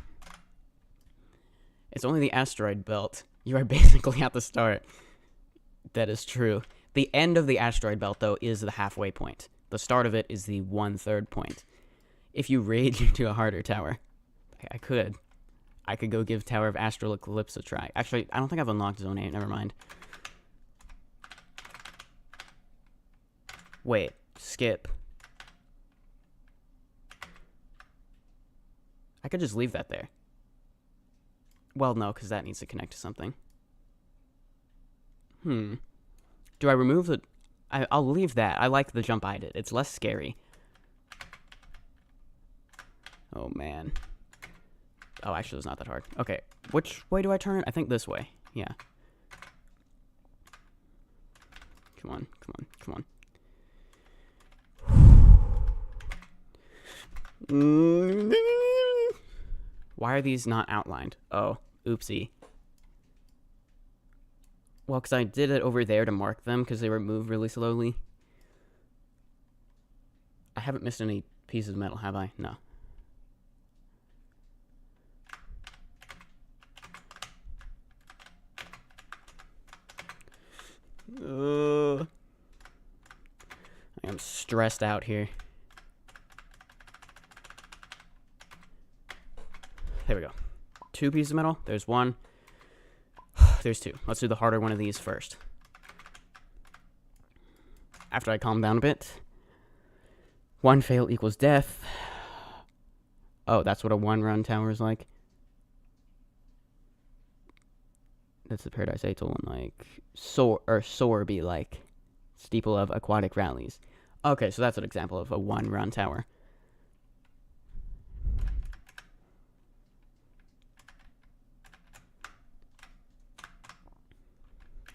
It's only the asteroid belt. You are basically at the start. That is true. The end of the asteroid belt, though, is the halfway point. The start of it is the 1/3 point. If you rage into a harder tower, I could go give Tower of Astral Eclipse a try. Actually, I don't think I've unlocked Zone 8. Never mind. Wait, skip. I could just leave that there. Well, no, because that needs to connect to something. Do I remove the... I'll leave that. I like the jump I did. It's less scary. Oh, man. Oh, actually, it's not that hard. Okay, which way do I turn it? I think this way. Yeah. Come on, come on, come on. Why are these not outlined? Oh, oopsie. Well, because I did it over there to mark them because they were moved really slowly. I haven't missed any pieces of metal, have I? No. I am stressed out here. There we go. 2 pieces of metal. There's 1. There's 2. Let's do the harder one of these first. After I calm down a bit. 1 fail equals death. Oh, that's what a 1-run tower is like. That's the Paradise Atoll and like soar be like steeple of aquatic rallies. Okay, so that's an example of a 1-run tower.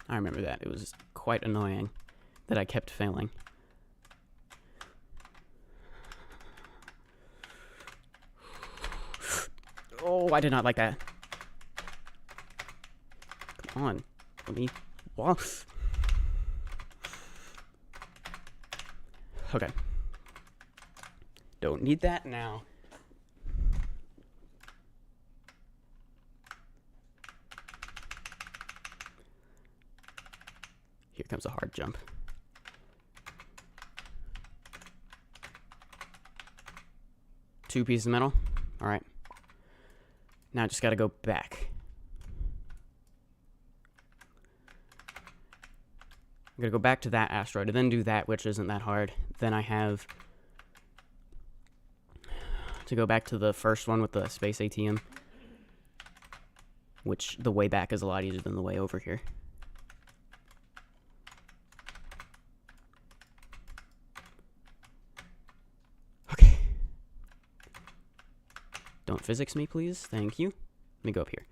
I remember that. It was quite annoying that I kept failing. Oh, I did not like that. Come on. Let me walk. Okay. Don't need that now. Here comes a hard jump. Two pieces of metal. All right. Now I just got to go back. I'm going to go back to that asteroid and then do that, which isn't that hard. Then I have to go back to the first one with the space ATM, which the way back is a lot easier than the way over here. Okay. Don't physics me, please. Thank you. Let me go up here.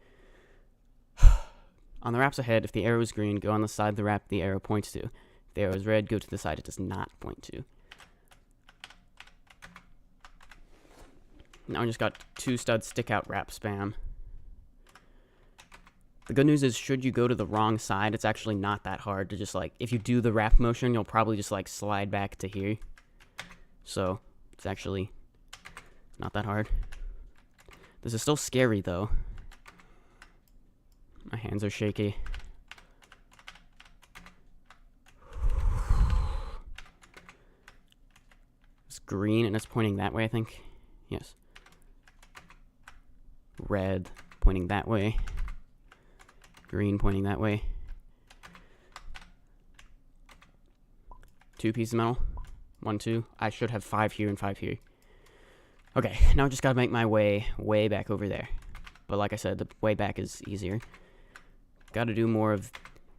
On the wraps ahead, if the arrow is green, go on the side of the wrap the arrow points to. If the arrow is red, go to the side it does not point to. Now I just got 2 stud stick out wrap spam. The good news is, should you go to the wrong side, it's actually not that hard to just, like, if you do the wrap motion, you'll probably just, like, slide back to here. So, it's actually not that hard. This is still scary, though. My hands are shaky. It's green and it's pointing that way, I think. Yes. Red pointing that way. Green pointing that way. 2 pieces of metal. 1, 2. I should have 5 here and 5 here. Okay, now I just gotta make my way back over there. But like I said, the way back is easier. Gotta do more of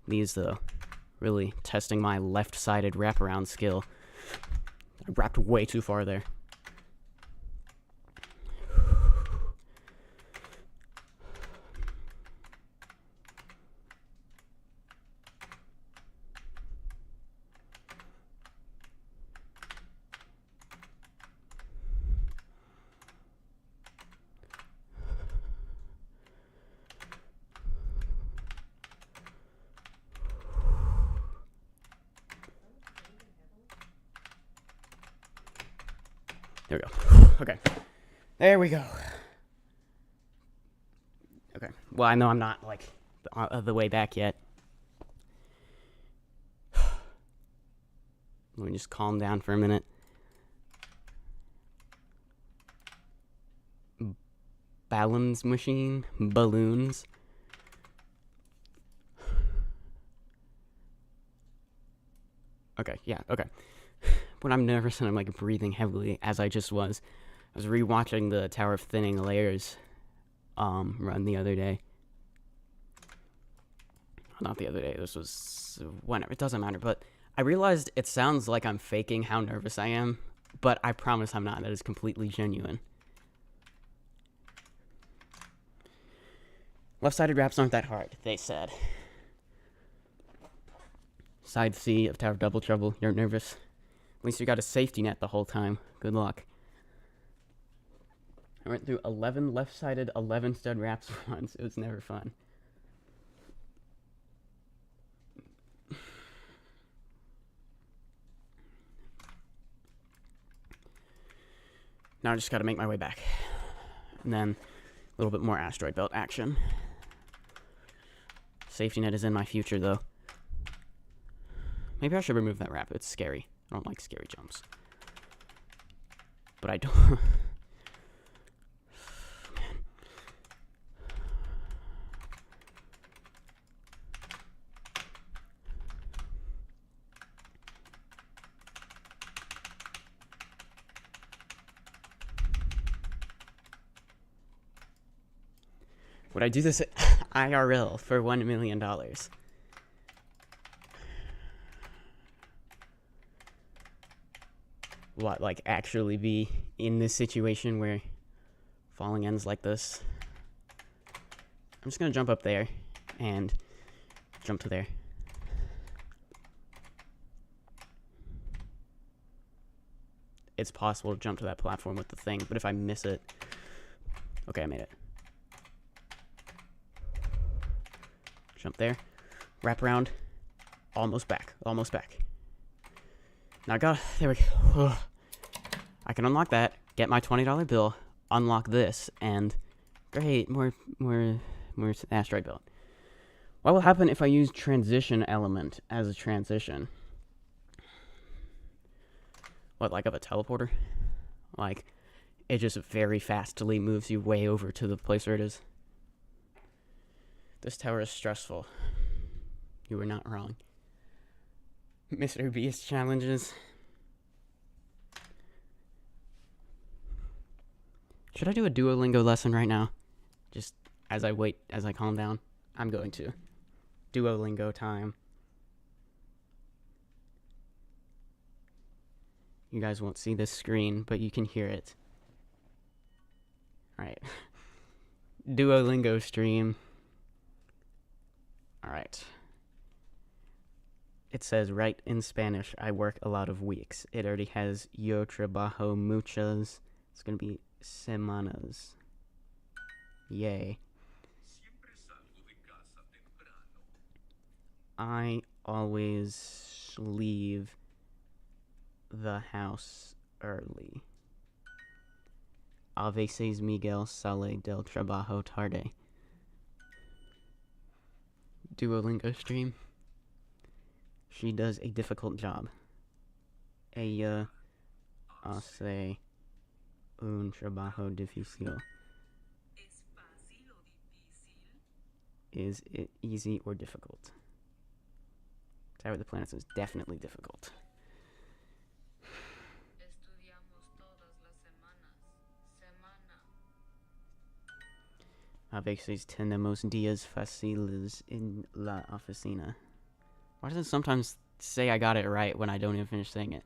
these, though. Really testing my left-sided wraparound skill. I wrapped way too far there. There we go. Okay. There we go. Okay. Well, I know I'm not, like, the way back yet. Let me just calm down for a minute. Balloons machine? Balloons? Okay, yeah, okay. When I'm nervous and I'm, like, breathing heavily, as I just was, I was rewatching the Tower of Thinning Layers run the other day. Not the other day, this was whenever, it doesn't matter, but I realized it sounds like I'm faking how nervous I am, but I promise I'm not. That is completely genuine. Left-sided wraps aren't that hard, they said. Side C of Tower of Double Trouble, you're nervous. At least you got a safety net the whole time. Good luck. I went through 11 left-sided, 11 stud wraps once. It was never fun. Now I just gotta make my way back. And then a little bit more asteroid belt action. Safety net is in my future, though. Maybe I should remove that wrap. It's scary. I don't like scary jumps. But I don't... Man. Would I do this IRL for $1 million? What, like, actually be in this situation where falling ends like this? I'm just gonna jump up there and jump to there. It's possible to jump to that platform with the thing, but if I miss it... Okay, I made it. Jump there. Wrap around. Almost back. Almost back. Now I got... There we go. Ugh. I can unlock that, get my $20 bill, unlock this, and... Great, more asteroid belt. What will happen if I use transition element as a transition? What, like of a teleporter? Like, it just very fastly moves you way over to the place where it is. This tower is stressful. You were not wrong. Mr. Beast challenges. Should I do a Duolingo lesson right now? Just as I calm down? I'm going to. Duolingo time. You guys won't see this screen, but you can hear it. Alright. Duolingo stream. Alright. It says right in Spanish, I work a lot of weeks. It already has yo trabajo muchas. It's gonna be semanas. Yay. I always leave the house early. A veces Miguel sale del trabajo tarde. Duolingo stream. She does a difficult job. Ella hace un trabajo difícil. Is it easy or difficult? Tower of the Planets is definitely difficult. A veces tenemos días fáciles en la oficina. Why does it sometimes say I got it right when I don't even finish saying it?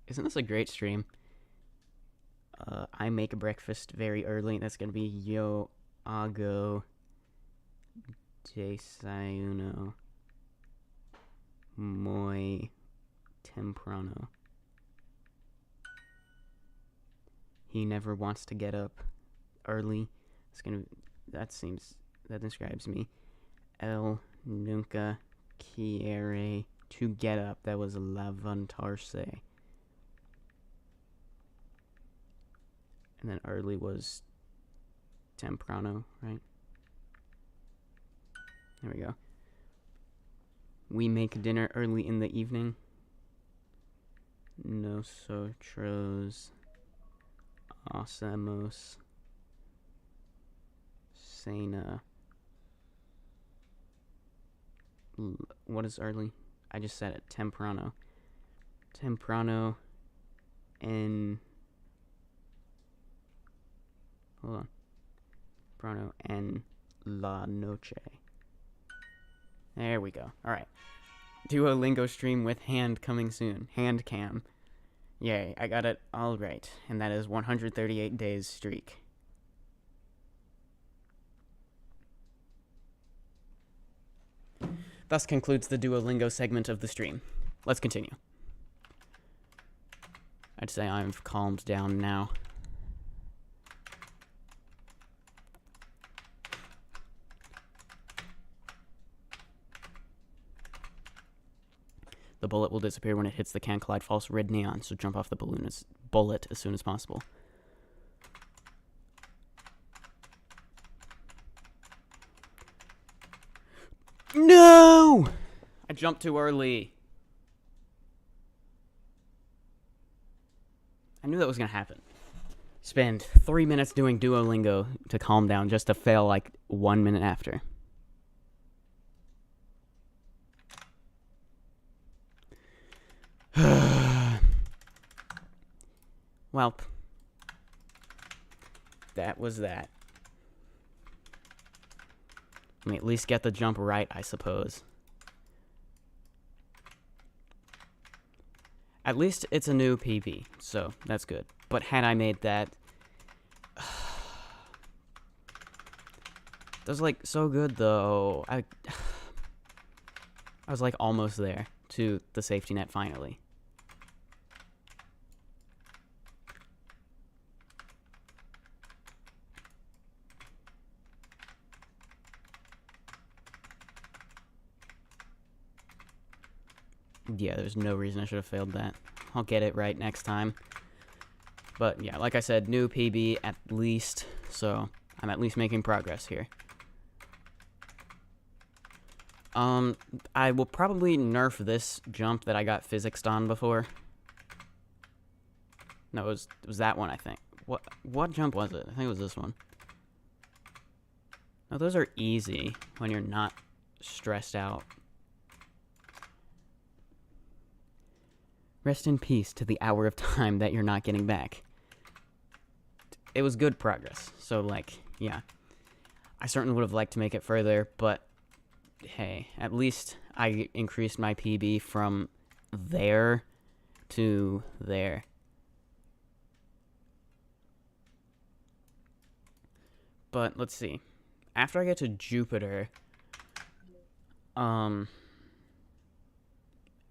Isn't this a great stream? I make breakfast very early. That's gonna be yo hago desayuno muy temprano. He never wants to get up early. That describes me. Él nunca quiere to get up. That was levantarse. And then early was temprano, right? There we go. We make dinner early in the evening. Nosotros hacemos cena. What is early? I just said it. Temprano. Temprano en... Hold on. Temprano en la noche. There we go. Alright. Duolingo stream with hand coming soon. Hand cam. Yay, I got it all right. And that is 138 days streak. Thus concludes the Duolingo segment of the stream. Let's continue. I'd say I've calmed down now. The bullet will disappear when it hits the Can Collide false red neon, so jump off the bullet as soon as possible. No! I jumped too early. I knew that was gonna happen. Spend 3 minutes doing Duolingo to calm down just to fail like 1 minute after. Welp. That was that. I mean, at least get the jump right, I suppose. At least it's a new PB, so that's good. But had I made that... that was, like, so good, though. I was, like, almost there to the safety net, finally. Yeah, there's no reason I should have failed that. I'll get it right next time. But yeah, like I said, new PB at least, so I'm at least making progress here. I will probably nerf this jump that I got physicsed on before. No, it was that one, I think. What jump was it? I think it was this one. No, those are easy when you're not stressed out. Rest in peace to the hour of time that you're not getting back. It was good progress, so like, yeah. I certainly would have liked to make it further, but hey, at least I increased my PB from there to there. But let's see. After I get to Jupiter,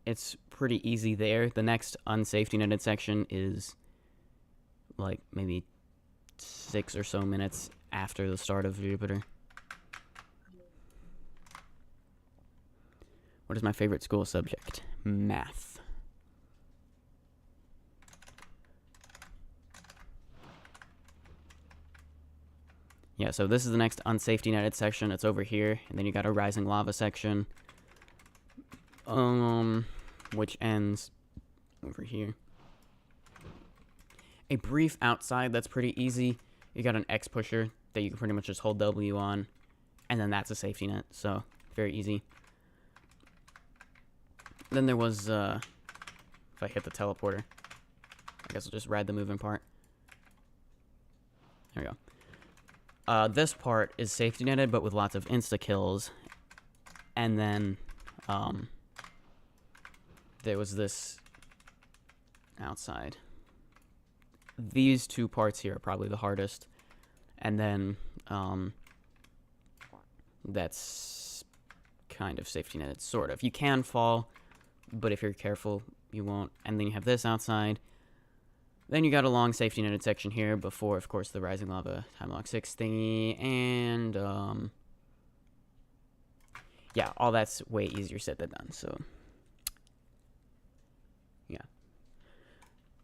it's pretty easy there. The next unsafety netted section is like maybe 6 or so minutes after the start of Jupiter. What is my favorite school subject? Math. Yeah, so this is the next unsafety netted section. It's over here, and then you got a rising lava section, which ends over here. A brief outside that's pretty easy. You got an X pusher that you can pretty much just hold W on, and then that's a safety net, so very easy. Then there was, if I hit the teleporter, I guess I'll just ride the moving part. There we go. This part is safety netted, but with lots of insta-kills. And then, there was this outside. These two parts here are probably the hardest. And then, that's kind of safety netted, sort of. You can fall, but if you're careful, you won't. And then you have this outside. Then you got a long safety netted section here before, of course, the rising lava time lock 6 thingy. And, yeah, all that's way easier said than done, so. Yeah.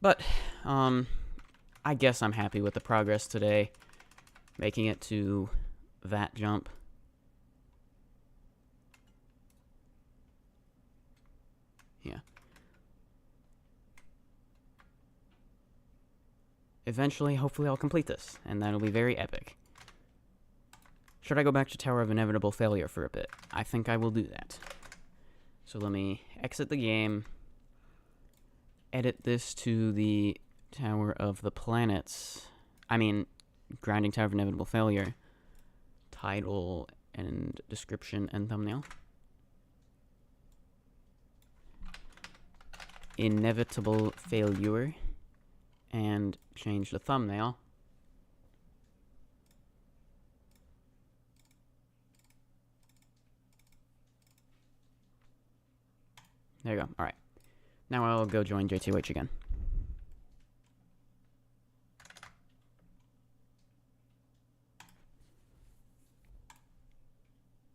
But, I guess I'm happy with the progress today. Making it to that jump. Yeah. Eventually, hopefully I'll complete this, and that'll be very epic. Should I go back to Tower of Inevitable Failure for a bit? I think I will do that. So let me exit the game, edit this to the Tower of the Planets. I mean, Grinding Tower of Inevitable Failure. Title and description and thumbnail. Inevitable Failure. And change the thumbnail. There you go. Alright. Now I'll go join JToH again.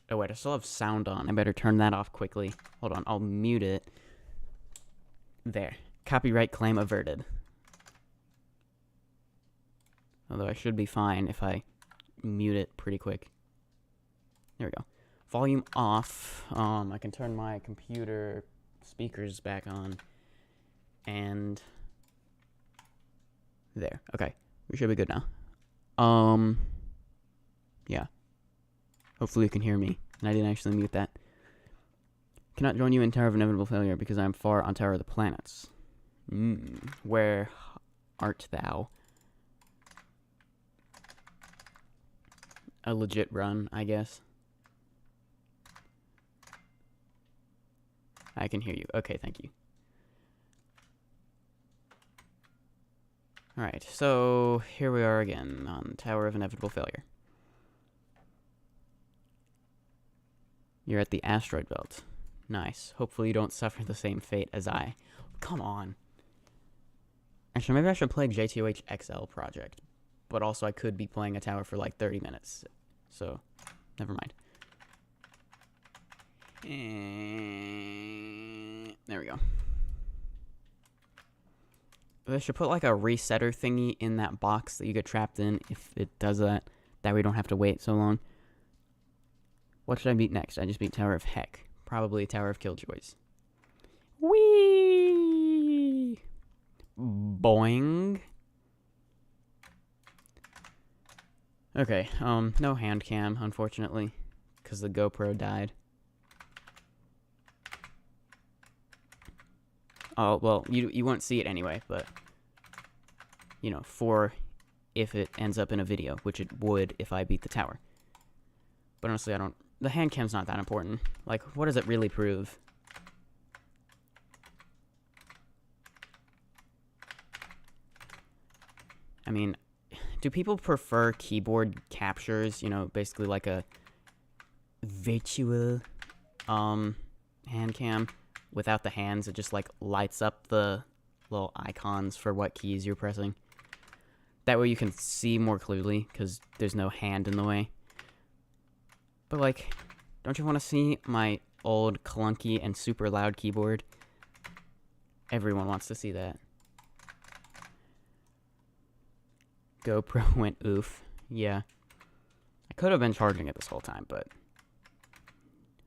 Oh wait, I still have sound on. I better turn that off quickly. Hold on, I'll mute it. There. Copyright claim averted. Although I should be fine if I mute it pretty quick. There we go. Volume off. I can turn my computer speakers back on. And there. Okay. We should be good now. Yeah. Hopefully you can hear me. And I didn't actually mute that. Cannot join you in Tower of Inevitable Failure because I am far on Tower of the Planets. Where art thou? A legit run, I guess. I can hear you. Okay, thank you. Alright, so here we are again on Tower of Inevitable Failure. You're at the asteroid belt. Nice. Hopefully you don't suffer the same fate as I. Come on. Actually, maybe I should play JToH XL project. But also I could be playing a tower for like 30 minutes. So, never mind. And there we go. They should put like a resetter thingy in that box that you get trapped in if it does that. That way we don't have to wait so long. What should I beat next? I just beat Tower of Heck. Probably Tower of Killjoys. Whee! Boing. Okay, no hand cam, unfortunately, because the GoPro died. Oh, well, you won't see it anyway, but, you know, for if it ends up in a video, which it would if I beat the tower. But honestly, the hand cam's not that important. Like, what does it really prove? I mean, do people prefer keyboard captures, you know, basically like a virtual, hand cam without the hands? It just, like, lights up the little icons for what keys you're pressing. That way you can see more clearly, because there's no hand in the way. But, like, don't you want to see my old clunky and super loud keyboard? Everyone wants to see that. GoPro went oof. Yeah. I could have been charging it this whole time, but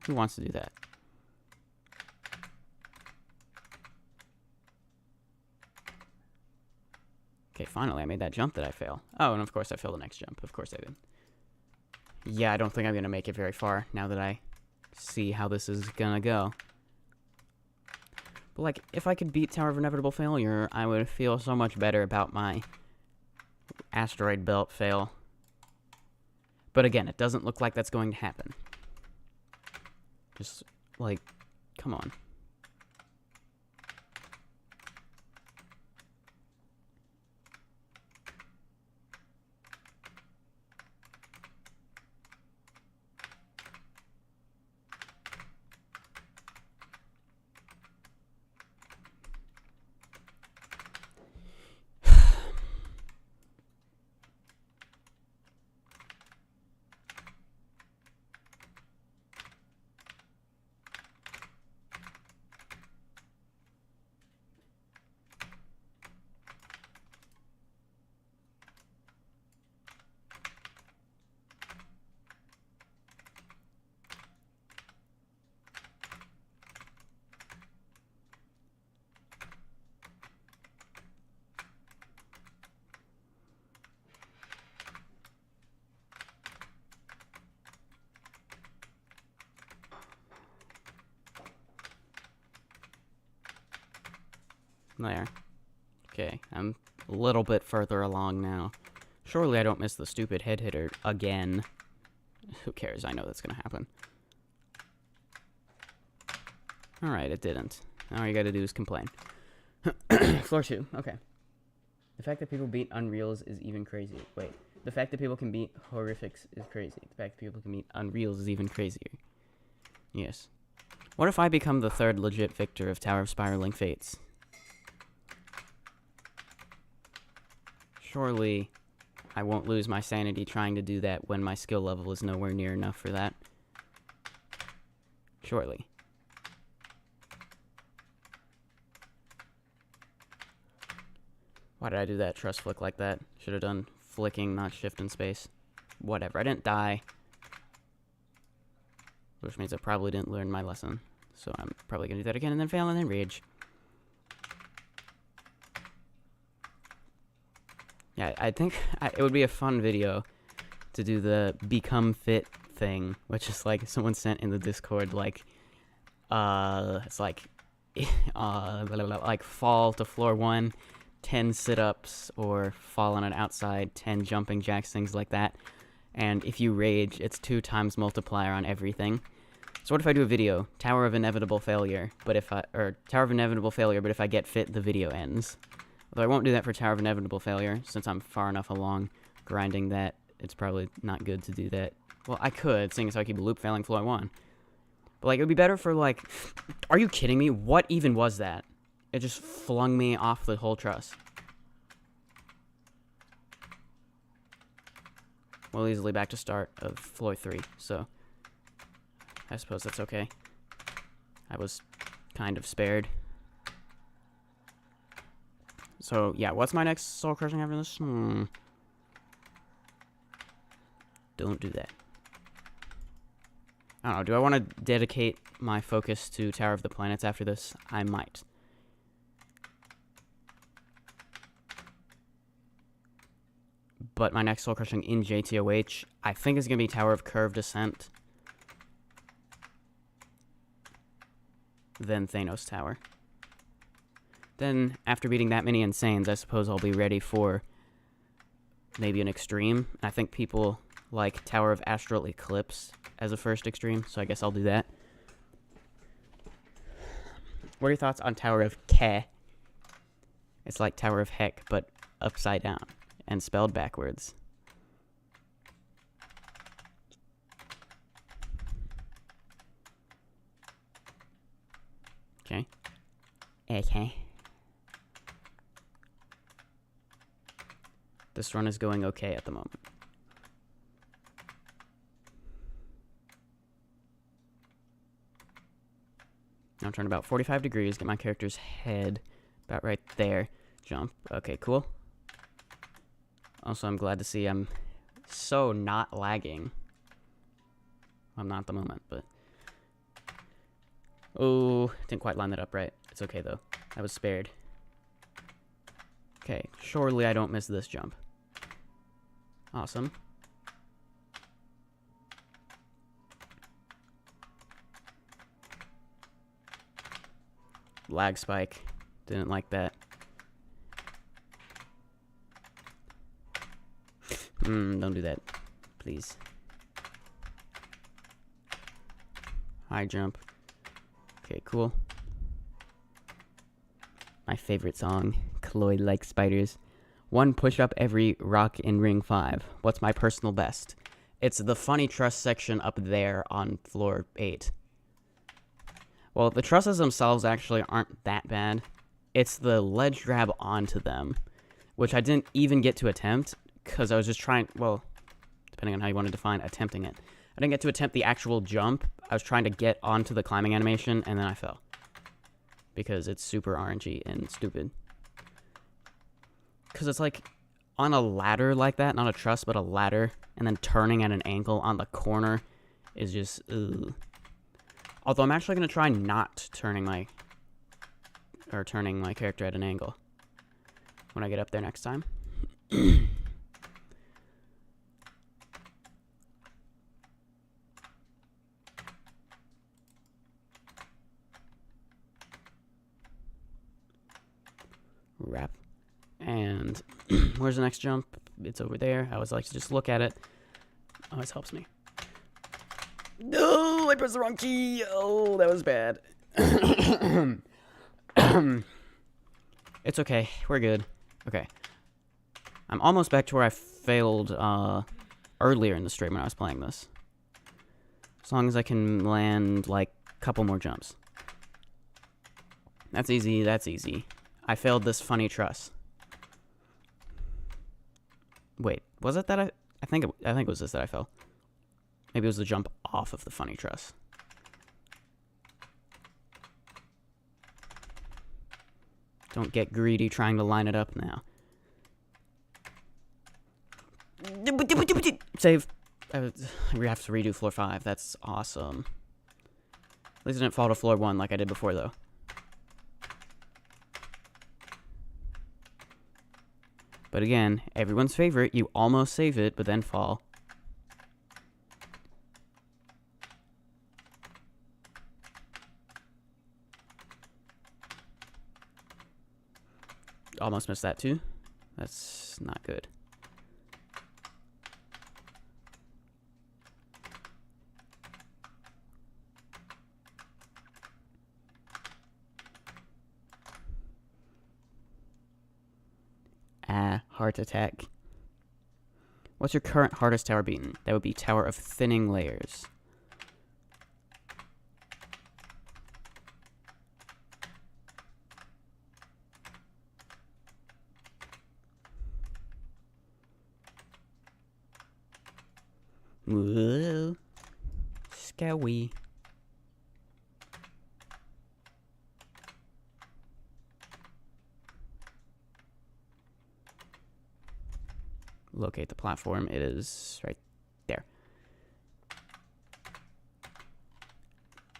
who wants to do that? Okay, finally I made that jump that I fail. Oh, and of course I failed the next jump. Of course I did. Yeah, I don't think I'm going to make it very far now that I see how this is going to go. But, like, if I could beat Tower of Inevitable Failure, I would feel so much better about my asteroid belt fail. But again, it doesn't look like that's going to happen. Just, like, come on. There. Okay, I'm a little bit further along now. Surely I don't miss the stupid head hitter again. Who cares? I know that's gonna happen. Alright, it didn't. All you gotta do is complain. Floor 2, okay. The fact that people beat Unreals is even crazier. Wait, the fact that people can beat Horrifics is crazy. The fact that people can beat Unreals is even crazier. Yes. What if I become the third legit victor of Tower of Spiraling Fates? Surely I won't lose my sanity trying to do that when my skill level is nowhere near enough for that. Surely. Why did I do that trust flick like that? Should have done flicking, not shift and space. Whatever, I didn't die. Which means I probably didn't learn my lesson. So I'm probably gonna do that again and then fail and then rage. Yeah, I think it would be a fun video to do the become fit thing, which is like someone sent in the Discord, like, it's like, like fall to floor 1, 10 sit-ups, or fall on an outside, 10 jumping jacks, things like that. And if you rage, it's 2 times multiplier on everything. So what if I do a video, Tower of Inevitable Failure, but if Tower of Inevitable Failure, but if I get fit, the video ends. Although I won't do that for Tower of Inevitable Failure, since I'm far enough along grinding that it's probably not good to do that. Well, I could, seeing as how I keep loop failing floor 1. But, like, it would be better for, like... Are you kidding me? What even was that? It just flung me off the whole truss. Well, easily back to start of floor 3, so... I suppose that's okay. I was kind of spared. So, yeah, what's my next soul crushing after this? Don't do that. I don't know, do I want to dedicate my focus to Tower of the Planets after this? I might. But my next soul crushing in JToH, I think is going to be Tower of Curved Descent. Then Thanos Tower. Then, after beating that many Insanes, I suppose I'll be ready for maybe an Extreme. I think people like Tower of Astral Eclipse as a first Extreme, so I guess I'll do that. What are your thoughts on Tower of Ke? It's like Tower of Heck, but upside down and spelled backwards. Okay. Okay. This run is going okay at the moment. Now turn about 45 degrees, get my character's head about right there. Jump. Okay, cool. Also, I'm glad to see I'm so not lagging. I'm not at the moment, but... Oh, didn't quite line that up right. It's okay, though. I was spared. Okay, surely I don't miss this jump. Awesome. Lag spike. Didn't like that. Don't do that. Please. High jump. Okay, cool. My favorite song, Cloyd Like Spiders. 1 push-up every rock in Ring 5. What's my personal best? It's the funny truss section up there on floor 8. Well, the trusses themselves actually aren't that bad. It's the ledge grab onto them, which I didn't even get to attempt, because I was just trying, well, depending on how you want to define attempting it. I didn't get to attempt the actual jump. I was trying to get onto the climbing animation, and then I fell. Because it's super RNG and stupid. Because it's like, on a ladder like that, not a truss, but a ladder, and then turning at an angle on the corner is just, ugh. Although I'm actually going to try not turning my character at an angle when I get up there next time. Wrap. And where's the next jump? It's over there. I always like to just look at it. Always helps me. No, I pressed the wrong key. Oh, that was bad. It's okay. We're good. Okay. I'm almost back to where I failed earlier in the stream when I was playing this. As long as I can land, like, a couple more jumps. That's easy. That's easy. I failed this funny truss. Wait, was it that I think it was this that I fell. Maybe it was the jump off of the funny truss. Don't get greedy trying to line it up now. Save. We have to redo floor 5. That's awesome. At least I didn't fall to floor 1 like I did before, though. But again, everyone's favorite, you almost save it, but then fall. Almost missed that too. That's not good. Heart attack. What's your current hardest tower beaten? That would be Tower of Thinning Layers. Whoa. Scary. locate the platform. It is right there.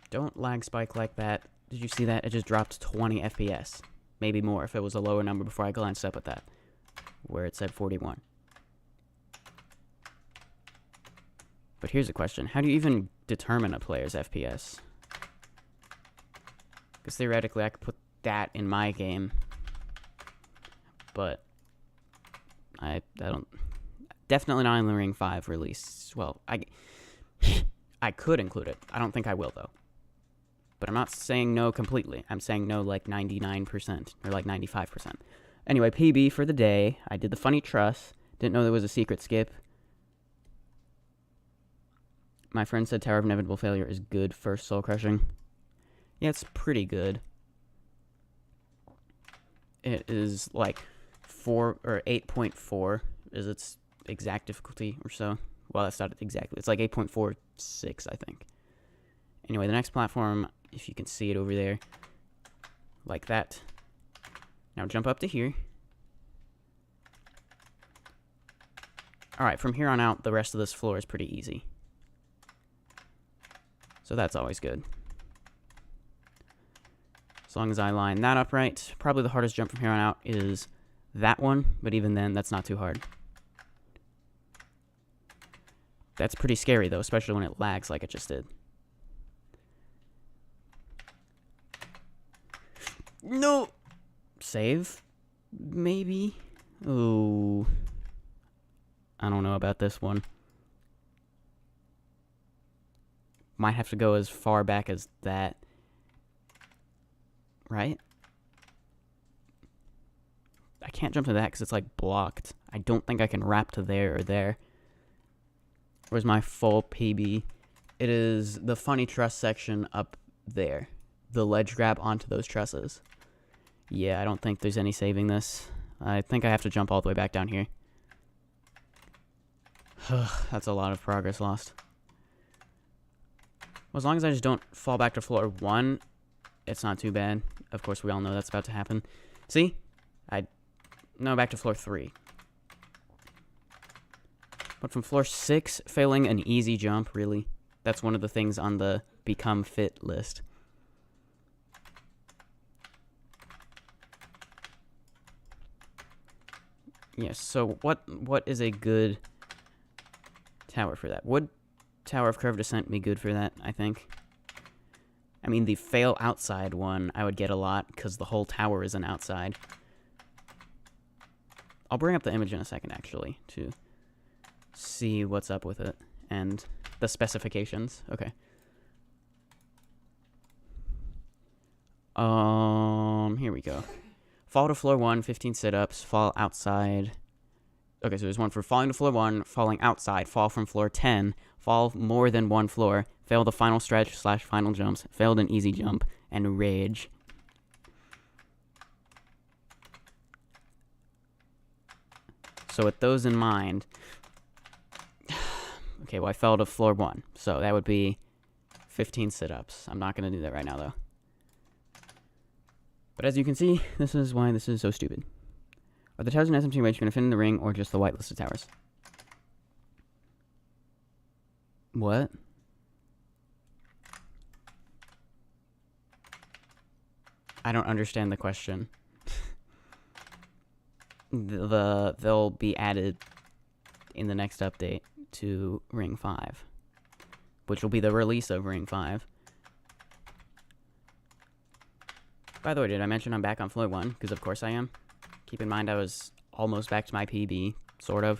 Don't lag spike like that. Did you see that? It just dropped 20 FPS. Maybe more if it was a lower number before I glanced up at that, where it said 41. But here's a question. How do you even determine a player's FPS? Because theoretically, I could put that in my game. But I don't... Definitely not in the Ring 5 release. Well, I could include it. I don't think I will, though. But I'm not saying no completely. I'm saying no like 99% or like 95%. Anyway, PB for the day. I did the funny truss. Didn't know there was a secret skip. My friend said Tower of Inevitable Failure is good for soul crushing. Yeah, it's pretty good. It is like 4 or 8.4 is its exact difficulty or so. Well, that's not exactly. It's like 8.46, I think. Anyway, the next platform, if you can see it over there, like that. Now jump up to here. Alright, from here on out, the rest of this floor is pretty easy. So that's always good. As long as I line that up right. Probably the hardest jump from here on out is that one, but even then, that's not too hard. That's pretty scary, though, especially when it lags like it just did. No! Save? Maybe? Oh. I don't know about this one. Might have to go as far back as that. Right? I can't jump to that because it's like blocked. I don't think I can wrap to there or there. Where's my full PB? It is the funny truss section up there. The ledge grab onto those trusses. Yeah, I don't think there's any saving this. I think I have to jump all the way back down here. That's a lot of progress lost. Well, as long as I just don't fall back to floor 1, it's not too bad. Of course, we all know that's about to happen. See? No, back to floor 3. But from floor 6, failing an easy jump, really. That's one of the things on the become fit list. Yes, so what is a good tower for that? Would Tower of Curved Descent be good for that, I think? I mean, the fail outside one I would get a lot, because the whole tower is an outside. I'll bring up the image in a second, actually, to see what's up with it, and the specifications. Okay. Here we go. Fall to floor 1, 15 sit-ups, fall outside. Okay, so there's one for falling to floor 1, falling outside, fall from floor 10, fall more than one floor, fail the final stretch / final jumps, failed an easy jump, and rage. So with those in mind, okay, well I fell to floor 1, so that would be 15 sit-ups. I'm not going to do that right now, though. But as you can see, this is why this is so stupid. Are the towers in SMT range going to fit in the ring, or just the whitelisted towers? What? I don't understand the question. They'll be added in the next update to Ring 5, which will be the release of Ring 5. By the way, did I mention I'm back on floor 1? Because of course I am. Keep in mind I was almost back to my PB, sort of.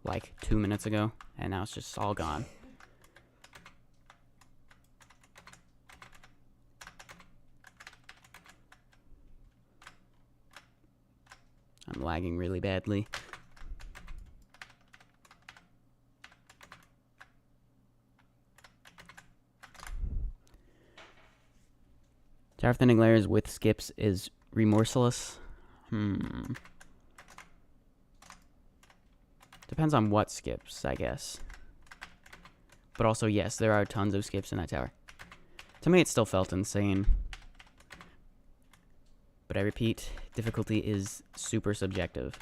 Like 2 minutes ago, and now it's just all gone. I'm lagging really badly. Tower of Thinning Layers with skips is remorseless. Depends on what skips, I guess. But also, yes, there are tons of skips in that tower. To me, it still felt insane. But I repeat, difficulty is super subjective.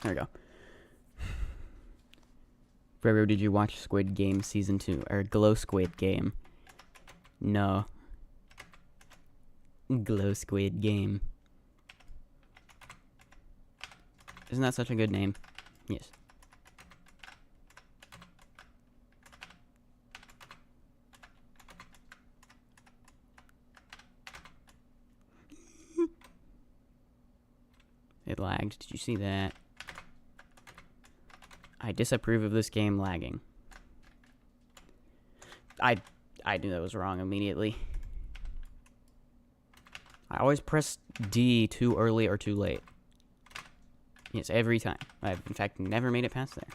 There we go. Roro, did you watch Squid Game Season 2? Or Glow Squid Game? No. Glow Squid Game. Isn't that such a good name? Yes. It lagged. Did you see that? I disapprove of this game lagging. I knew that was wrong immediately. I always press D too early or too late. Yes, every time. I've, in fact, never made it past there.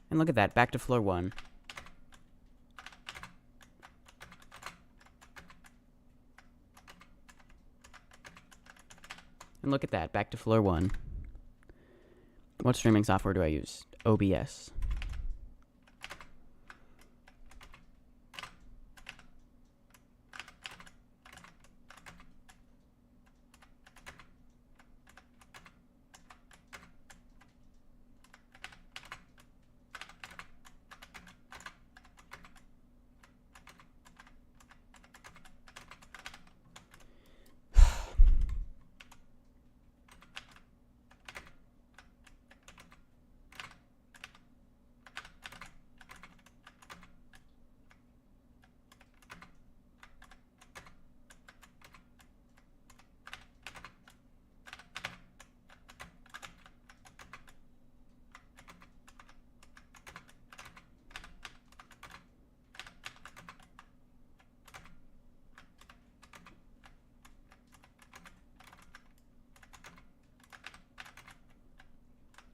And look at that, back to floor 1. And look at that, back to floor 1. What streaming software do I use? OBS.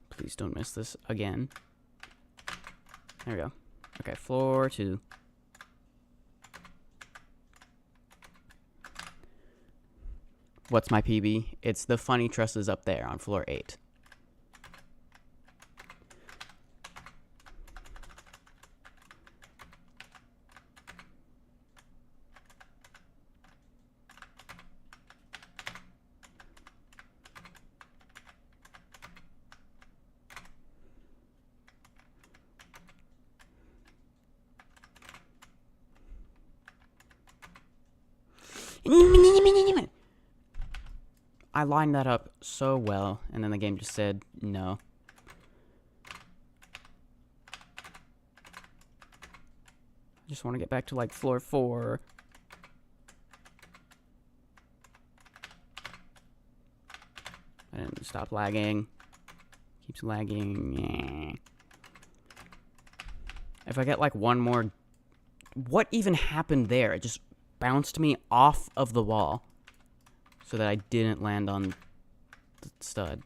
Please don't miss this again. There we go. Okay, floor 2. What's my PB? It's the funny trusses up there on floor 8. I lined that up so well, and then the game just said no. I just want to get back to like floor 4. And stop lagging. Keeps lagging. If I get like one more... What even happened there? It just bounced me off of the wall so that I didn't land on the stud.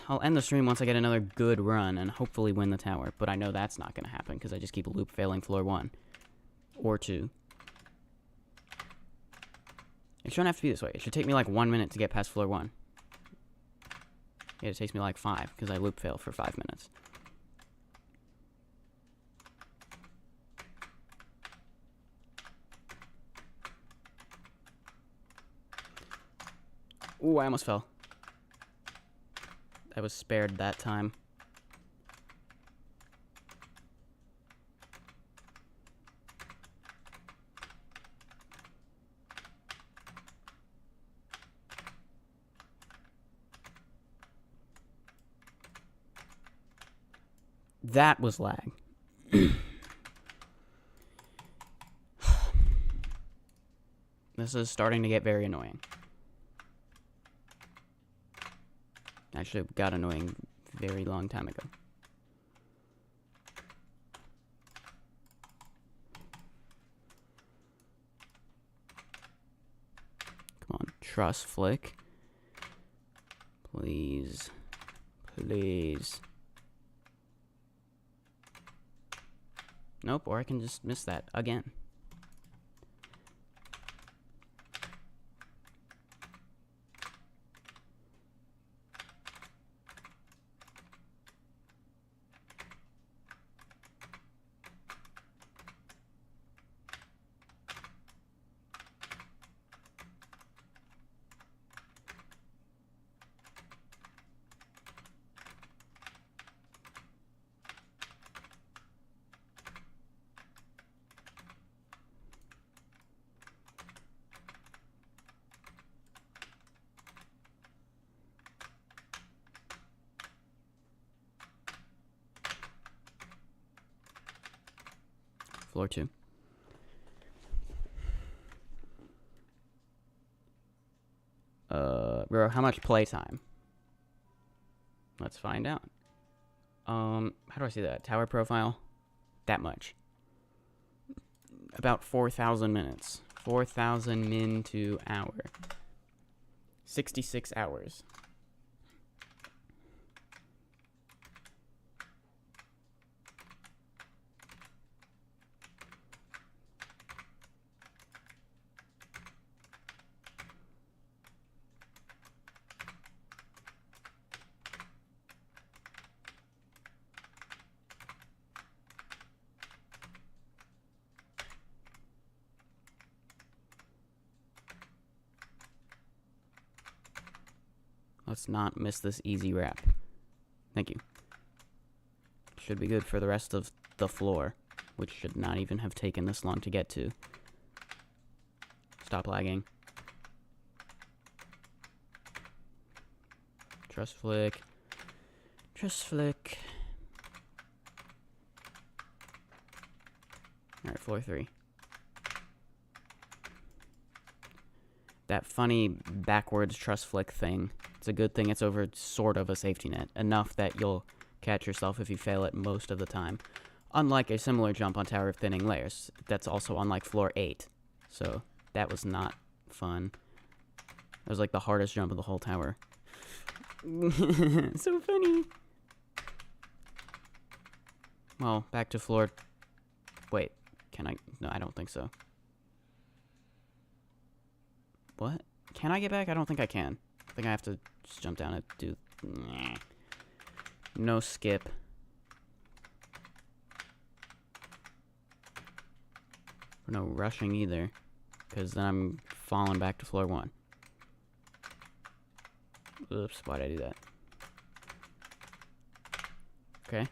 I'll end the stream once I get another good run and hopefully win the tower, but I know that's not going to happen because I just keep loop failing floor 1 or 2. It shouldn't have to be this way. It should take me like 1 minute to get past floor 1. Yeah, it takes me like 5 because I loop fail for 5 minutes. Ooh, I almost fell. I was spared that time. That was lag. This is starting to get very annoying. Actually, it got annoying very long time ago. Come on, truss flick. Please. Please. Nope, or I can just miss that again. Floor 2. Bro, how much playtime? Let's find out. How do I see that? Tower profile? That much. About 4,000 minutes. 4,000 min to hour. 66 hours. Let's not miss this easy wrap. Thank you. Should be good for the rest of the floor, which should not even have taken this long to get to. Stop lagging. Truss flick. Truss flick. Alright, floor 3. That funny backwards truss flick thing. It's a good thing it's over sort of a safety net. Enough that you'll catch yourself if you fail it most of the time. Unlike a similar jump on Tower of Thinning Layers. That's also on like floor 8. So that was not fun. That was like the hardest jump of the whole tower. So funny. Well, back to floor... Wait, can I... No, I don't think so. What? Can I get back? I don't think I can. I think I have to just jump down and do... Nah. No skip. No rushing either. Because then I'm falling back to floor 1. Oops, why'd I do that? Okay.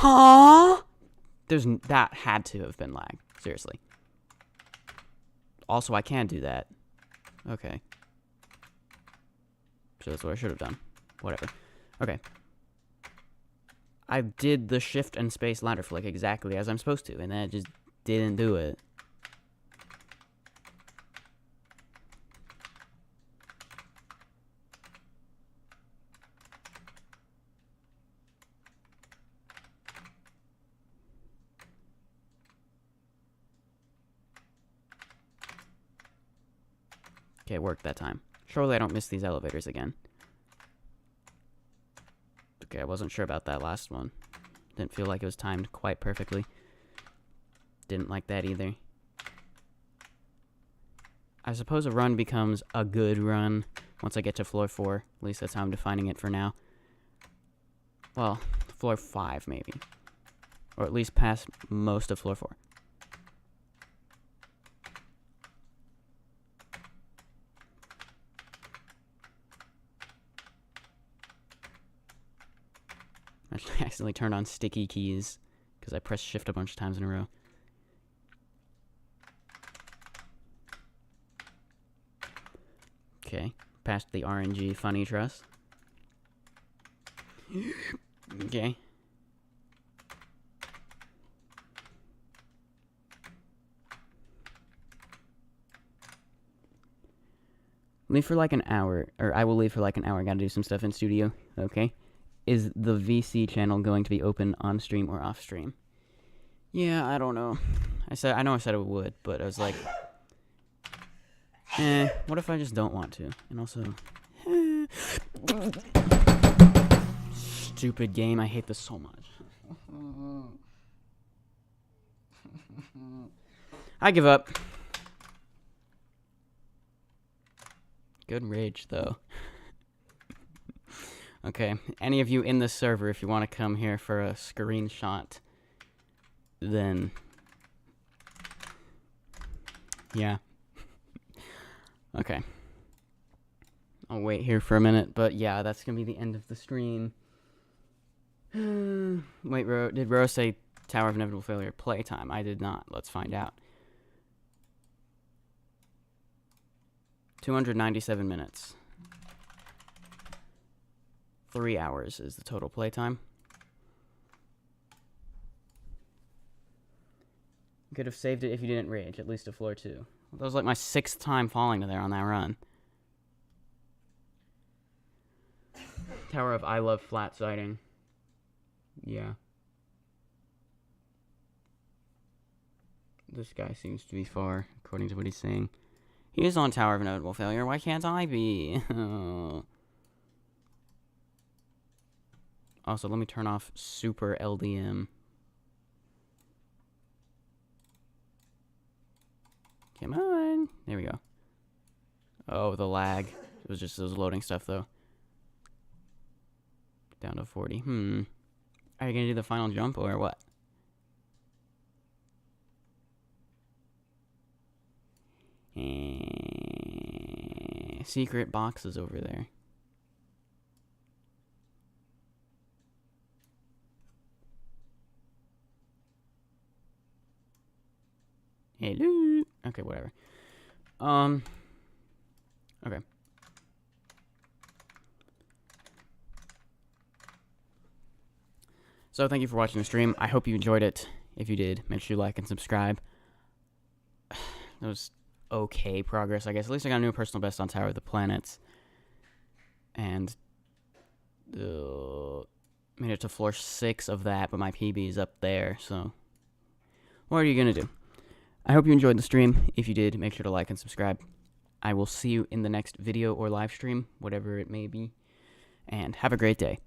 Huh? That had to have been lag. Seriously. Also, I can do that. Okay. So that's what I should have done. Whatever. Okay. I did the shift and space ladder flick exactly as I'm supposed to, and then it just didn't do it. Okay, it worked that time. Surely I don't miss these elevators again. Okay, I wasn't sure about that last one. Didn't feel like it was timed quite perfectly. Didn't like that either. I suppose a run becomes a good run once I get to floor 4. At least that's how I'm defining it for now. Well, floor 5 maybe. Or at least past most of floor 4. I accidentally turned on sticky keys because I pressed shift a bunch of times in a row. Okay. Passed the RNG funny trust. Okay. Leave for like an hour, or I will leave for like an hour. I gotta do some stuff in studio, okay? Is the VC channel going to be open on stream or off stream? Yeah, I don't know. I know I said it would, but I was like, what if I just don't want to? And also, stupid game, I hate this so much. I give up. Good rage, though. Okay, any of you in the server, if you want to come here for a screenshot, then yeah. Okay. I'll wait here for a minute, but yeah, that's gonna be the end of the stream. Wait, did Roro say Tower of Inevitable Failure playtime? I did not. Let's find out. 297 minutes. 3 hours is the total playtime. Could have saved it if you didn't rage, at least to floor 2. That was like my 6th time falling to there on that run. Tower of I love flat sighting. Yeah. This guy seems to be far, according to what he's saying. He is on Tower of Inevitable Failure. Why can't I be? Also, let me turn off Super LDM. Come on. There we go. Oh, the lag. It was just those loading stuff, though. Down to 40. Are you going to do the final jump or what? Secret boxes over there. Hello. Okay, whatever. Okay. So thank you for watching the stream. I hope you enjoyed it. If you did, make sure you like and subscribe. That was okay progress, I guess. At least I got a new personal best on Tower of the Planets. And made it to floor 6 of that, but my PB is up there, so what are you gonna do? I hope you enjoyed the stream. If you did, make sure to like and subscribe. I will see you in the next video or live stream, whatever it may be, and have a great day.